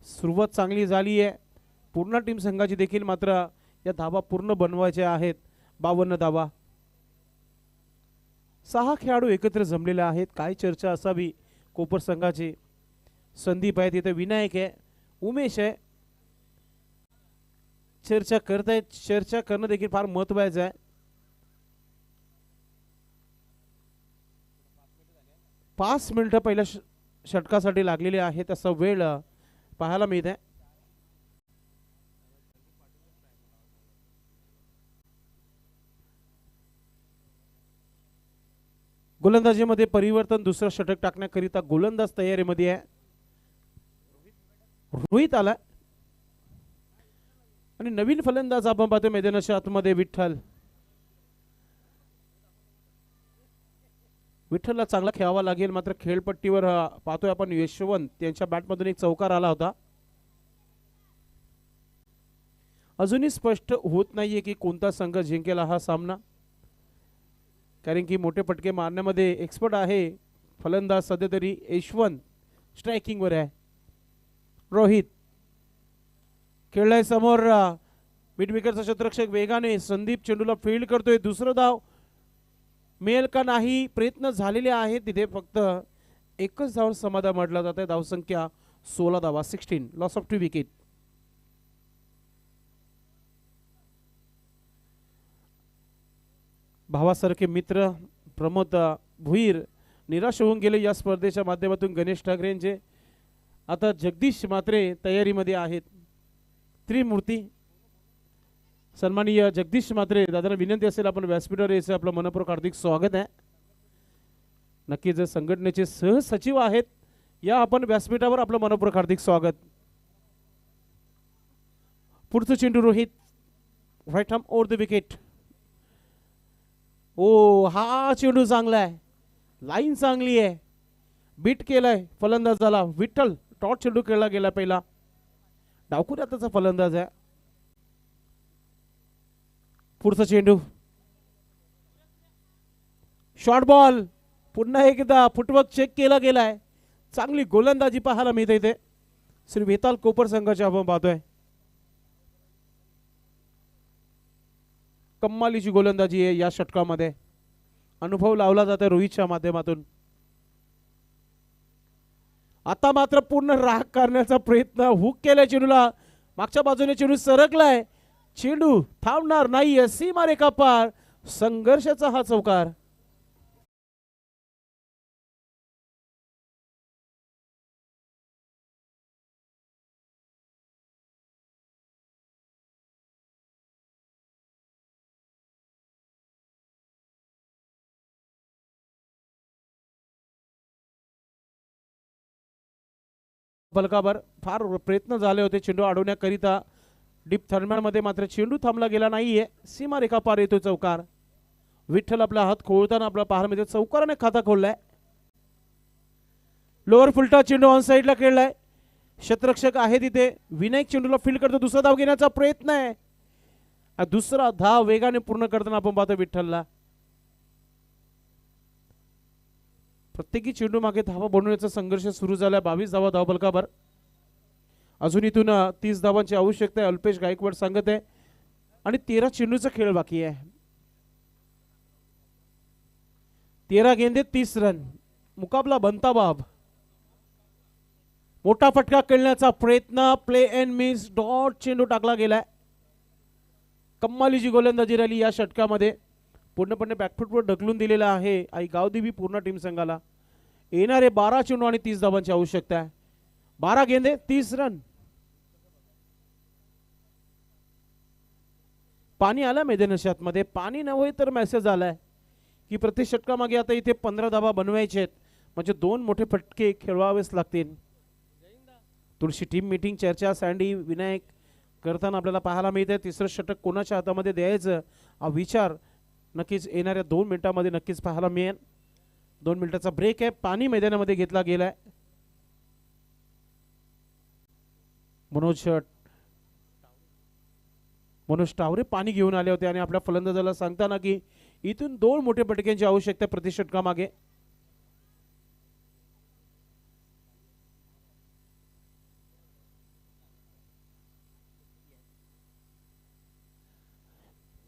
सुरुवात चांगली झाली आहे पूर्ण टीम संघाची देखील, मात्र या धावा पूर्ण बनवायच्या आहेत. 52 धावा. 6 खेळाडू एकत्र जमलेले आहेत. काय चर्चा असावी कोपर संघाची. संदीप आहे तिथे, विनायक आहे, उमेश आहे. चर्चा करतायत. चर्चा करणं देखील फार महत्वाचं आहे. 5 मिनिटं पहिल्या षटकासाठी लागलेली आहेत असा वेळ पाहायला मिळत आहे. गोलंदाजीमध्ये परिवर्तन, दुसरं षटक टाकण्याकरिता गोलंदाज तयारीमध्ये आहे. रोहित आला आणि नवीन फलंदाज आपण पाहतो मैदानाच्या आतमध्ये विठ्ठल. विठ्ठलला चांगला खेळावा लागेल, मात्र खेळपट्टीवर पाहतोय आपण यशवंत यांच्या बॅटमधून एक चौकार आला होता. अजूनही स्पष्ट होत नाहीये की कोणता संघ जिंकेल हा सामना, कारण की मोठे फटके मारण्यामध्ये एक्सपर्ट आहे फलंदाज. सध्या तरी यशवंत स्ट्रायकिंगवर आहे. रोहित खेळलाय समोर. मिड विकेटचा क्षेत्ररक्षक वेगाने संदीप चेंडूला फील्ड करतोय. दुसरं धाव मिळेल का नाही प्रयत्न झालेले आहेत तिथे. फक्त एकच धाव समाधान म्हटलं जात आहे. धावसंख्या 16 धावा, 16, लॉस ऑफ 2 विकेट. भावासारखे मित्र प्रमोद भुईर निराश होऊन गेले या स्पर्धेच्या माध्यमातून. गणेश ठाकरेंचे आता जगदीश म्हात्रे तयारीमध्ये आहेत. त्रिमूर्ती सन्माननीय जगदीश म्हात्रे दादांना विनंती असेल आपण व्यासपीठावर यायचं. आपलं मनपूर्वक हार्दिक स्वागत आहे. नक्की जर संघटनेचे सहसचिव आहेत या आपण व्यासपीठावर आपलं मनपूर्वक हार्दिक स्वागत. पुढचं चेंडू Rohit, right arm over the wicket. ओ हा चेंडू चांगला आहे, लाईन चांगली आहे, बीट केलाय फलंदाजाला. विठ्ठल टॉट चेंडू खेळला गेला पहिला. डावखुऱ्या त्याचा फलंदाज आहे. पुढचा चेंडू शॉर्ट बॉल. पुन्हा एकदा फुटवर्क चेक केला गेलाय. चांगली गोलंदाजी पाहायला मिळते इथे श्री वेताल कोपर संघाची आपण पाहतोय. कम्मालीची गोलंदाजी आहे या षटकामध्ये. अनुभव लावला जातो रोहितच्या माध्यमातून. आता मात्र पूर्ण राग करण्याचा प्रयत्न. हुक केलाय चेंडूला, मागच्या बाजूने चेंडू सरकलाय. चेंडू थांबणार नाही. सीमारेखा पार. संघर्षाचा हा चौकार. फलकावर फार प्रयत्न झाले होते चेंडू अडवण्याकरिता डीप थर्मॅनमध्ये, मात्र चेंडू थांबला गेला नाहीये. सीमारेखा पार येतो चौकार. विठ्ठल आपला हात खोलताना आपला पाहायला मिळतो, चौकाराने खाता खोललाय. लोअर फुलटा चेंडू ऑन साईडला खेळलाय. क्षेत्ररक्षक आहे तिथे. विनायक चेंडूला फील्ड करतो. दुसरा धाव घेण्याचा प्रयत्न आहे. दुसरा धाव वेगाने पूर्ण करताना आपण पाहतो विठ्ठलला. प्रत्येकी चेंडू मागे धावा बनवण्याचा संघर्ष सुरू झाला. 22 धावा धावफलकावर. अजून इथून 30 धावांची आवश्यकता आहे, अल्पेश गायकवाड सांगत आहे. आणि 13 चेंडूचा खेळ बाकी आहे. 13 गेंदे 30 रन. मुकाबला बनता बाब. मोठा फटका खेळण्याचा प्रयत्न. Play end miss. डॉट चेंडू टाकला गेलाय. कम्मालीची गोलंदाजी राहिली या षटकामध्ये. पूर्णपणे बॅकफुटवर ढकलून दिलेला आहे आई गावदेवी पूर्ण टीम संघाला. येणारे 12 चेंडू आणि 30 धावांची आवश्यकता आहे. 12 गेंदे 30 रन. पाणी आलं मैदानात मध्ये. पाणी नव्हे तर मेसेज आलाय की प्रति षटकामागे आता इथे 15 धावा बनवायचे आहेत, म्हणजे 2 मोठे फटके खेळवावेच लागतील. तुळशी टीम मीटिंग चर्चा सँडी विनायक करताना आपल्याला पाहायला मिळते. तिसरं षटक कोणाच्या हातामध्ये द्यायचं हा विचार नक्कीच येणाऱ्या 2 मिनिटांमध्ये नक्कीच पाहायला मिळेल. 2 मिनिटाचा ब्रेक आहे. पाणी मैदानामध्ये घेतला गेलाय. मनोज टावरे पाणी घेऊन आले होते आणि आपल्या फलंदाजाला सांगताना की इथून 2 मोठे फटक्यांची आवश्यकता प्रति षटकामागे.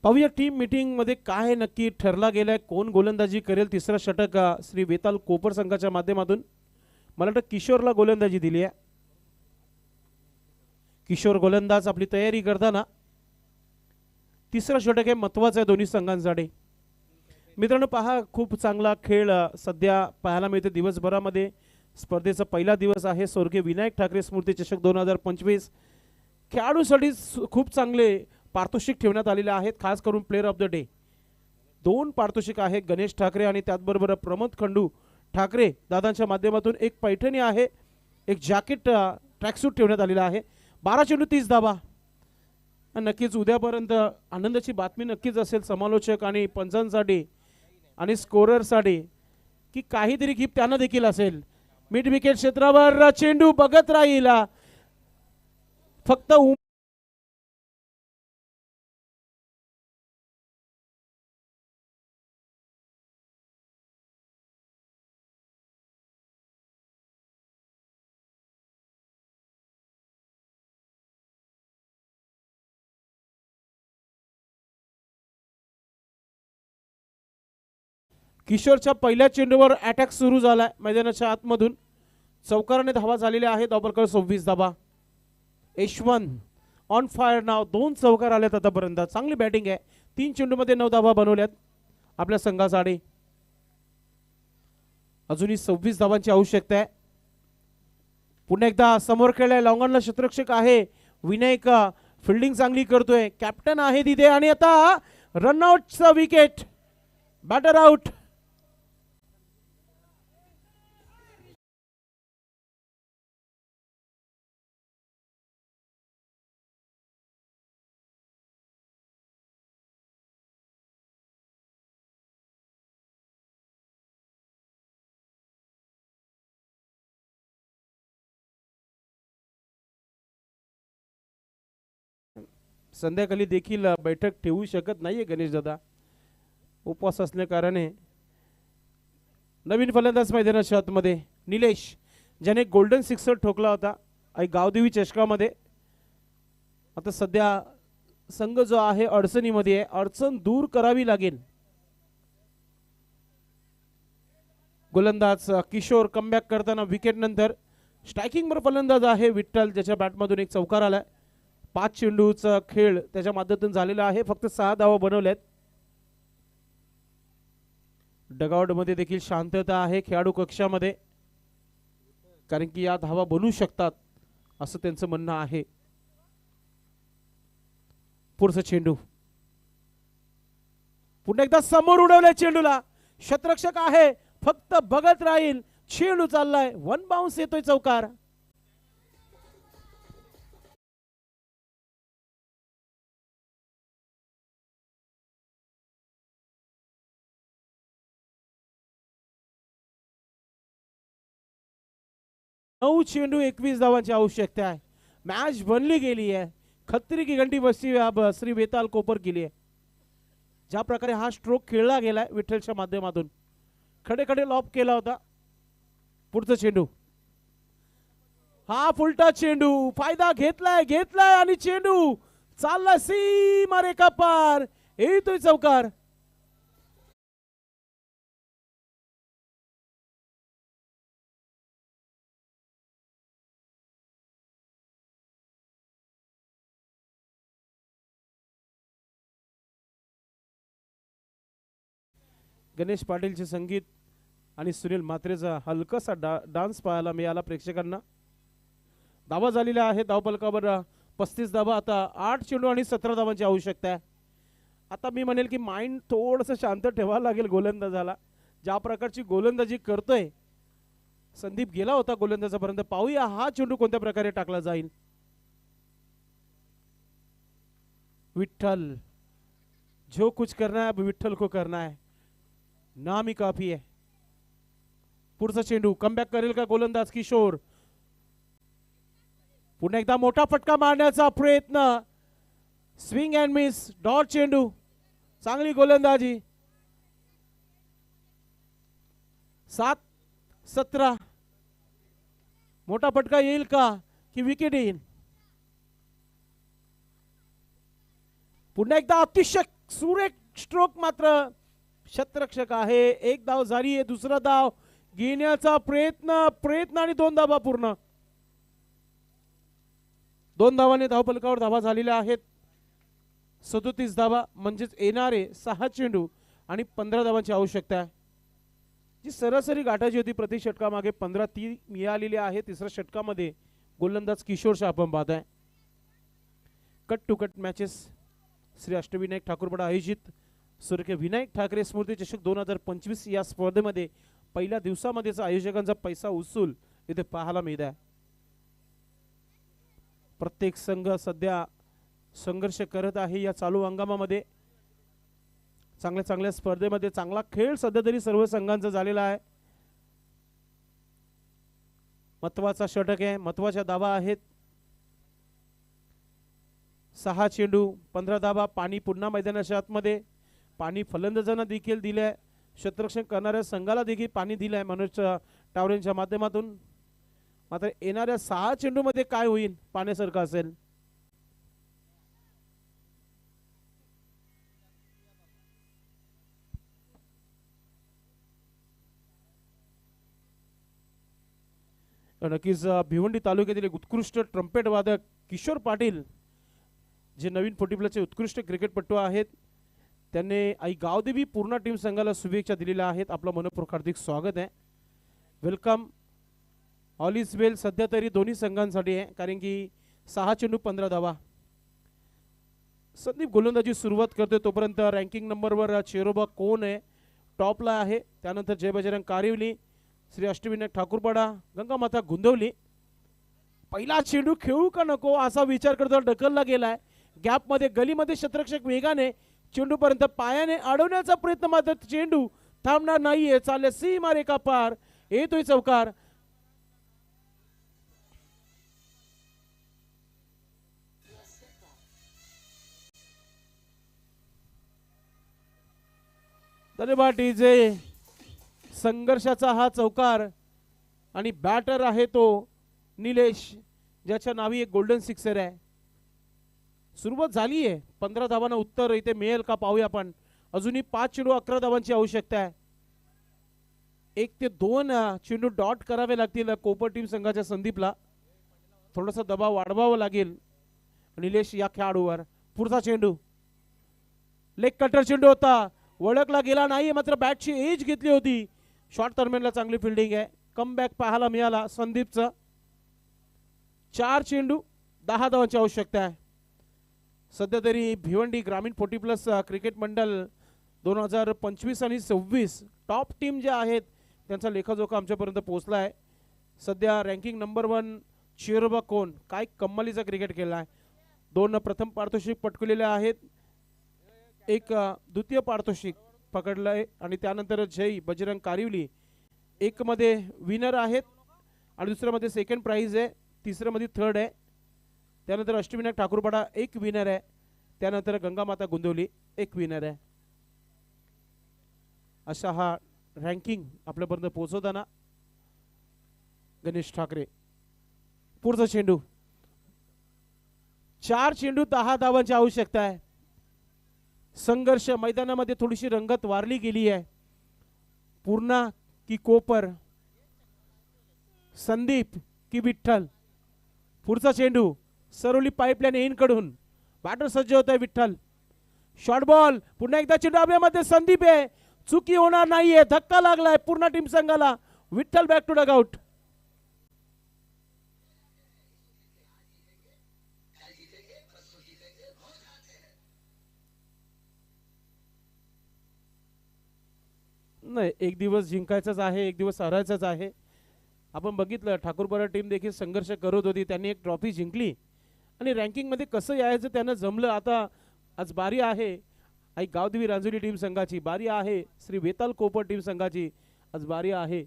पाहूया टीम मीटिंग मध्ये काय नक्की ठरला गेलाय, कोण गोलंदाजी करेल. तिसरा षटक श्री वेताल कोपर संघाच्या माध्यमातून मला वाटतं किशोरला गोलंदाजी दिली आहे. किशोर गोलंदाज आपली तयारी करताना. तिसरा षटक हे महत्वाचं आहे दोन्ही संघांसाठी. मित्रांनो पहा, खूप चांगला खेळ सध्या पाहायला मिळते. दिवसभरामध्ये स्पर्धेचा पहिला दिवस आहे. स्वर्गीय विनायक ठाकरे स्मृती चषक 2025 खेळाडूंसाठी खूप चांगले पारितोषिक ठेवण्यात आलेले आहेत. खास करून प्लेअर ऑफ द डे 2 पारितोषिक आहेत. गणेश ठाकरे आणि त्याचबरोबर प्रमोद खंडू ठाकरे दादांच्या माध्यमातून एक पैठणी आहे, एक जॅकेट ट्रॅकसूट ठेवण्यात आलेला आहे. 12 चेंडू 30 धावा. नक्कीच उद्यापर्यंत आनंदाची बातमी नक्कीच असेल समालोचक आणि पंचांसाठी आणि स्कोररसाठी की काहीतरी गिफ्ट त्यांना देखील असेल. मिड विकेट क्षेत्रावर चेंडू बघत राहील. फक्त किशोरच्या पहिल्या चेंडूवर अटॅक सुरू झालाय मैदानाच्या आतमधून. चौकाराने धावा झालेल्या आहेत. धावफलकावर 26 धावा. यशवंत ऑन फायर नाव. 2 चौकार आल्यात आतापर्यंत. चांगली बॅटिंग आहे. 3 चेंडूमध्ये 9 धावा बनवल्यात आपल्या संघासाठी. अजूनही 26 धावांची आवश्यकता आहे. पुन्हा एकदा समोर खेळलाय. लॉंगॉनला क्षेत्ररक्षक आहे विनायक. फिल्डिंग चांगली करतोय. कॅप्टन आहे तिथे आणि आता रनआउटचा विकेट. Batter out. संध्याकाळी देखील बैठक ठेवू शकत नाहीये गणेश दादा, उपवास असल्या कारणे. नवीन फलंदाज मैदानाच्या आतमध्ये निलेश, ज्याने गोल्डन सिक्सर ठोकला होता आई गावदेवी चषकामध्ये. आता सध्या संघ जो आहे अडचणीमध्ये आहे. अडचण दूर करावी लागेल. गोलंदाज किशोर कमबॅक करताना विकेट नंतर. स्ट्रायकिंग वर फलंदाज आहे विठ्ठल, ज्याच्या बॅटमधून एक चौकार आलाय. 5 चेंडूचा खेळ त्याच्या माध्यमातून झालेला आहे. फक्त 6 धावा बनवल्यात. डगआउट मध्ये देखील शांतता आहे खेळाडू कक्षामध्ये, कारण की या धावा बनवू शकतात असं त्यांचं म्हणणं आहे. पुढचा चेंडू पुन्हा एकदा समोर उडवलाय चेंडूला. क्षेत्ररक्षक आहे, फक्त बघत राहील. चेंडू चाललाय. 1 बाउन्स येतोय चौकार. 9 चेंडू 21 धावांची आवश्यकता आहे. मॅच बनली गेली आहे. खत्री की घंटी बसती अब श्री वेताल कोपर केली आहे. ज्या प्रकारे हा स्ट्रोक खेळला गेलाय विठ्ठलच्या माध्यमातून खडे खडे लॉब केला होता. पुढचा चेंडू हा फुलटा चेंडू फायदा घेतलाय आणि चेंडू चालला सीमा रेखा पार येतोय चौकार. गणेश पाटीलचे संगीत आणि सुनील म्हात्रेचा हलकासा डान्स पाहायला मिळाला प्रेक्षकांना. धावा झालेल्या आहे धावपलकावर 35 धावा. आता 8 चेंडू आणि 17 धावांची आवश्यकता आहे. आता मी म्हणेल की माइंड थोडंसं शांत ठेवायला लागेल गोलंदाजाला. ज्या प्रकारची गोलंदाजी करतोय संदीप गेला होता गोलंदाजापर्यंत. पाहूया हा चेंडू कोणत्या प्रकारे टाकला जाईल. विठ्ठल जो कुछ करना है विठ्ठल को करना है नाम ही काफी है. पुढचा चेंडू कमबॅक करेल का गोलंदाज किशोर. पुन्हा एकदा मोठा फटका मारण्याचा प्रयत्न. स्विंग अँड मिस डॉट चेंडू. चांगली गोलंदाजी. 7-17 मोठा फटका येईल का की विकेट येईल. पुन्हा एकदा अतिशय सुरेख स्ट्रोक मात्र शतरक्षक आहे. एक धाव झाली आहे. दुसरा धाव घेण्याचा प्रयत्न आणि 2 धावा पूर्ण. 2 धावाने धावपलकावर धावा झालेल्या आहेत. 37 धावा म्हणजेच येणारे 6 चेंडू आणि 15 धावांची आवश्यकता आहे. जी सरासरी गाठाची होती प्रति षटकामागे 15 ती मिळालेली आहे. तिसऱ्या षटकामध्ये गोलंदाज किशोरशा आपण पाहत आहे. Cut to cut matches Shri Ashtavinayak Thakurpada आयोजित स्वर्गीय विनायक ठाकरे स्मृती चषक 2025 या स्पर्धेमध्ये पहिल्या दिवसामध्येच आयोजकांचा पैसा उचल इथे पाहायला मिळत आहे. प्रत्येक संघ सध्या संघर्ष करत आहे या चालू हंगामामध्ये. चांगल्या स्पर्धेमध्ये चांगला खेळ सध्या तरी सर्व संघांचा झालेला आहे. महत्वाचा षटक आहे. महत्वाच्या धावा आहेत. 6 चेंडू 15 धावा. पाणी पुन्हा मैदानाच्या आतमध्ये. पाणी फलंदाजांना देखील दिलंय. क्षेत्ररक्षण करणाऱ्या संघाला देखील पाणी दिलंय मनोज टावरेंच्या माध्यमातून. मात्र येणाऱ्या 6 चेंडू मध्ये काय होईल पाण्यासारखं असेल. नक्कीच भिवंडी तालुक्यातील एक उत्कृष्ट ट्रम्पेट वादक किशोर पाटील जे नवीन 40+ उत्कृष्ट क्रिकेटपटू आहेत त्यांनी आई गावदेवी पूर्ण टीम संघाला शुभेच्छा दिलेल्या आहेत. आपलं मनपूर्वक हार्दिक स्वागत आहे. वेलकम. ऑल इज वेल सध्या तरी दोन्ही संघांसाठी आहे कारण की 6 चेंडू 15 धावा. संदीप गोलंदाजी सुरुवात करतोय तोपर्यंत रँकिंग नंबरवर चेरोबा कोण आहे टॉपला आहे. त्यानंतर जय बजरंग कारिवली, श्री अष्टविनायक ठाकूरपाडा, गंगामाता गुंदवली. पहिला चेंडू खेळू का नको असा विचार करतो ढकलला गेलाय. गॅपमध्ये गलीमध्ये क्षेत्ररक्षक वेगाने चेंडूपर्यंत पायाने अडवण्याचा प्रयत्न मात्र चेंडू थांबणार नाहीये. चालले सीमा रेखा पार येतोय चौकार. जे संघर्षाचा हा चौकार आणि बॅटर आहे तो निलेश ज्याच्या नावी एक गोल्डन सिक्सर आहे. सुरुवात झाली आहे. 15 धावांना उत्तर इथे मिळेल का पाहूया आपण. अजूनही 5 चेंडू 11 धावांची आवश्यकता आहे. 1 ते 2 चेंडू डॉट करावे लागतील कोपर टीम संघाच्या संदीपला. थोडासा दबाव वाढवावा लागेल निलेश या खेळाडूवर. पुढचा चेंडू लेग कटर चेंडू होता. वळखला गेला नाही मात्र बॅटची एज घेतली होती. शॉर्ट दरम्यानला चांगली फिल्डिंग आहे. कमबॅक पाहायला मिळाला संदीपचा. 4 चेंडू 10 धावांची आवश्यकता आहे. सध्या तरी भिवंडी ग्रामीण 40+ क्रिकेट मंडळ 2025 आणि 26 टॉप टीम ज्या आहेत त्यांचा लेखाजोखा आमच्यापर्यंत पोहोचला आहे. सध्या रँकिंग नंबर 1 चिरोबा कोण काय कम्मालीचा क्रिकेट केला आहे. 2 प्रथम पारितोषिक पटकवलेले आहेत. 1 द्वितीय पारितोषिक पकडलंय आणि त्यानंतर जय बजरंग कारिवली 1 मध्ये विनर आहेत आणि दुसऱ्यामध्ये सेकंड प्राइज आहे, तिसऱ्यामध्ये थर्ड आहे, त्यानंतर अष्टविनायक ठाकूरपाडा एक विनर आहे, त्यानंतर गंगामाता गोंदिवली एक विनर आहे. अशा हा रँकिंग आपल्यापर्यंत पोहोचवताना गणेश ठाकरे. पुढचा चेंडू, 4 चेंडू 10 धावांची आवश्यकता आहे. संघर्ष मैदानामध्ये थोडीशी रंगत वारली गेली आहे. पूर्णा की कोपर, संदीप की विठ्ठल. पुढचा चेंडू सरोली पाईपलाईन एन कडून बॅटर सज्ज होत आहे विठ्ठल. शॉर्ट बॉल, पुन्हा एकदा चेंडू हवेमध्ये, संदीप आहे, चुकी होणार नाहीये, धक्का लागलाय पूर्ण टीम संघाला. Vitthal back to dugout. नाही, एक दिवस जिंकायचाच आहे, एक दिवस हरायचाच आहे. आपण बघितलं ठाकूरपाडा टीम देखील संघर्ष करत होती, त्यांनी एक ट्रॉफी जिंकली आणि रँकिंगमध्ये कसं यायचं त्यांना जमलं. आता आज बारी आहे आई गावदेवी रांजोली टीम संघाची, बारी आहे श्री वेताल कोपर टीम संघाची, आज बारी आहे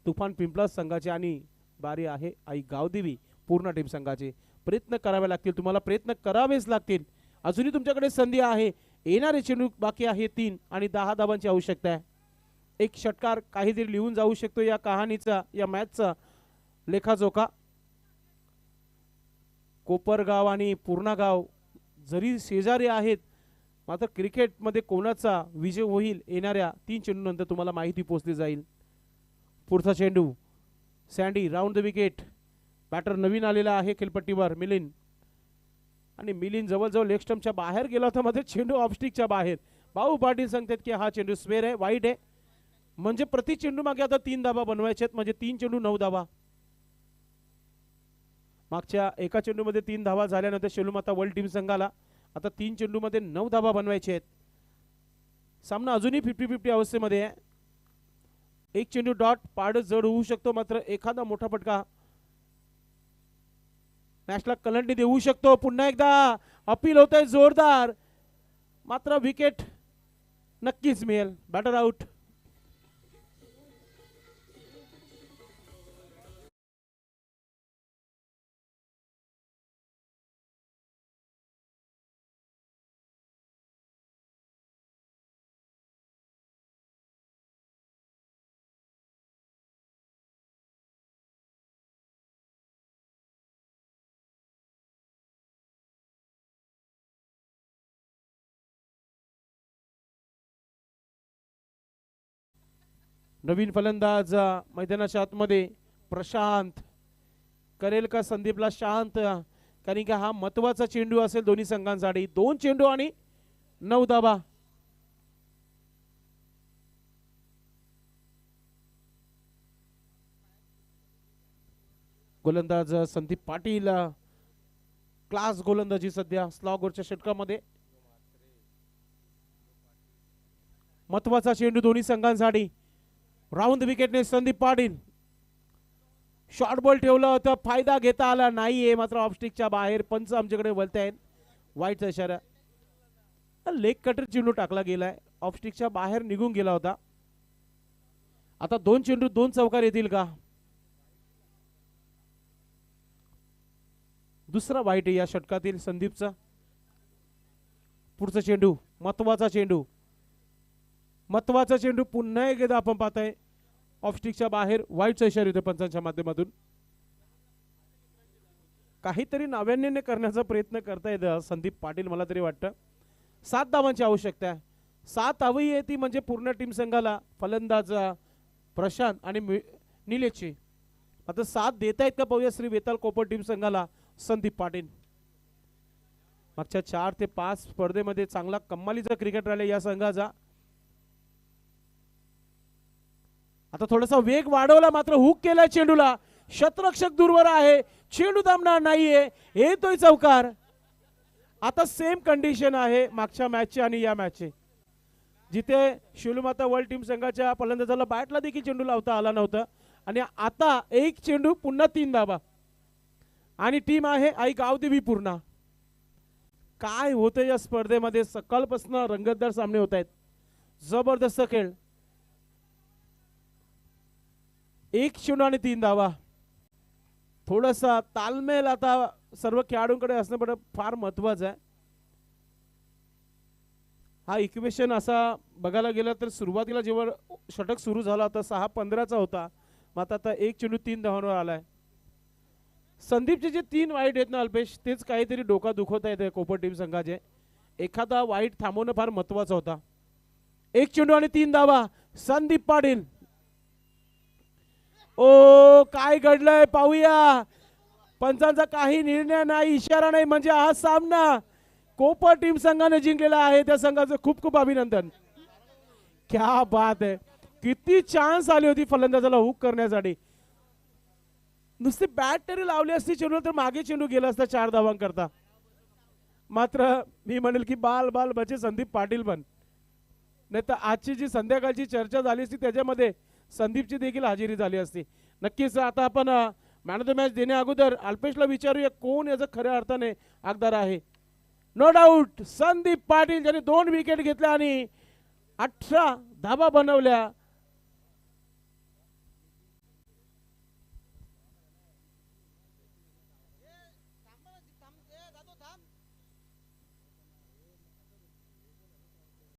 तुफान पिंपळा संघाची आणि बारी आहे आई गावदेवी पूर्ण टीम संघाची. प्रयत्न करावे लागतील, तुम्हाला प्रयत्न करावेच लागतील. अजूनही तुमच्याकडे संधी आहे. येणारे चेंडू बाकी आहे 3 आणि 10 धावांची आवश्यकता आहे. एक षटकार काहीतरी लिहून जाऊ शकतो या कहाणीचा, या मॅचचा लेखाजोखा. कोपरगाव आणि पूर्णा गाव जरी शेजारी आहेत, मात्र क्रिकेटमध्ये कोणाचा विजय होईल येणाऱ्या 3 चेंडूनंतर तुम्हाला माहिती पोहोचली जाईल. पुढचा चेंडू Sandy round the wicket. Batter नवीन आलेला आहे खेळपट्टीवर मिलिंद, आणि मिलिंद जवळजवळ लेग स्टंपच्या बाहेर गेला होता, मध्ये चेंडू ऑफस्टिकच्या बाहेर. भाऊ पाटील सांगतात की हा चेंडू स्क्वेअर आहे, वाईट आहे. म्हणजे प्रति चेंडू मागे आता 3 धावा बनवायचे आहेत, म्हणजे 3 चेंडू 9 धावा. मागच्या एका चेंडूमध्ये 3 धावा झाल्यानंतर शेलूमाता वर्ल्ड टीम संघाला आता 3 चेंडूमध्ये 9 धावा बनवायचे आहेत. सामना अजूनही 50-50 अवस्थेमध्ये आहे. एक चेंडू डॉट पाड जड होऊ शकतो, मात्र एखादा मोठा फटका मॅचला कलंटी देऊ शकतो. पुन्हा एकदा अपील होत आहे जोरदार, मात्र विकेट नक्कीच मिळेल. Batter out. नवीन फलंदाज मैदानाच्या आतमध्ये प्रशांत करेल का संदीपला शांत, कारण की हा महत्वाचा चेंडू असेल दोन्ही संघांसाठी. 2 चेंडू आणि 9 धावा. गोलंदाज संदीप पाटील, क्लास गोलंदाजी सध्या स्लॉगवरच्या षटकामध्ये. महत्वाचा चेंडू दोन्ही संघांसाठी. राऊंड विकेटने संदीप पाटील. शॉर्ट बॉल ठेवला होता, फायदा घेता आला नाहीये, मात्र ऑफस्टिकच्या बाहेर. पंच आमच्याकडे बोलत आहेत, वाईटचा इशारा. लेग कटर चेंडू टाकला गेलाय, ऑफस्टिकच्या बाहेर निघून गेला होता. आता 2 चेंडू 2 चौकार येतील का? दुसरा वाईट या षटकातील संदीपचा. पुढचा चेंडू महत्वाचा चेंडू, महत्वाचा चेंडू पुन्हा एकदा आपण पाहताय ऑफस्टिकच्या बाहेर. वाईटचा इशारा येतो पंचांच्या माध्यमातून. काहीतरी नाविन्याने करण्याचा प्रयत्न करतायत संदीप पाटील, मला तरी वाटतं. 7 धावांची आवश्यकता आहे. 7 धावी येते म्हणजे पूर्ण टीम संघाला. फलंदाज प्रशांत आणि निलेशची आता 7 देत आहेत का पाहूया श्री वेताल कोपर टीम संघाला संदीप पाटील. मागच्या 4 ते 5 स्पर्धेमध्ये चांगला कमालीचा क्रिकेट राहिला या संघाचा. आता थोडासा वेग वाढवला, मात्र हुक केलाय चेंडूला. शतरक्षक दूरवर आहे, चेंडू थांबणार नाहीये, येतोय चौकार. आता सेम कंडिशन आहे मागच्या मॅचची आणि या मॅचची, जिथे शेलूमाता वर्ल्ड टीम संघाच्या फलंदाजाला बॅटला देखील चेंडू लावता आला नव्हता. आणि आता एक चेंडू पुन्हा 3 धावा आणि टीम आहे आई गावदेवी पूर्णा. काय होतं या स्पर्धेमध्ये? सकाळपासून रंगतदार सामने होत आहेत, जबरदस्त खेळ. 1 चेंडू आणि 3 धावा. थोडासा तालमेल आता सर्व खेळाडूंकडे असणं पण फार महत्वाचं आहे. हा इक्वेशन असा बघायला गेला तर सुरुवातीला जेव्हा षटक सुरू झाला होता 6-15चा होता, मग आता 1 चेंडू 3 धावांवर आलाय. संदीपचे जे 3 वाईट आहेत ना अल्पेश, तेच काहीतरी डोका दुखवत आहेत कोपर टीम संघाचे. एखादा वाईट थांबवणं फार महत्वाचं होता. 1 चेंडू आणि 3 धावा संदीप पाटील. ओ काय घडलंय पाहूया. पंचांचा काही निर्णय नाही, इशारा नाही, म्हणजे हा सामना कोपर टीम संघाने जिंकलेला आहे. त्या संघाचं खूप खूप अभिनंदन. क्या बात आहे. किती चान्स आली होती फलंदाजाला हुक करण्यासाठी. नुसती बॅट तरी लावली असती चेंडू तर मागे चेंडू गेला असता 4 धावांकरता. मात्र मी म्हणेल की बाल बाल बचे संदीप पाटील पण. नाही तर आजची जी संध्याकाळची चर्चा झाली असती त्याच्यामध्ये संदीपची देखील हजेरी झाली असती. नक्कीच आता आपण मॅन ऑफ द मॅच देण्या अगोदर अल्पेशला विचारूया कोण याचा खऱ्या अर्थाने हकदार आहे. नो डाऊट संदीप पाटील ज्याने 2 विकेट घेतल्या आणि 18 धाबा बनवल्या.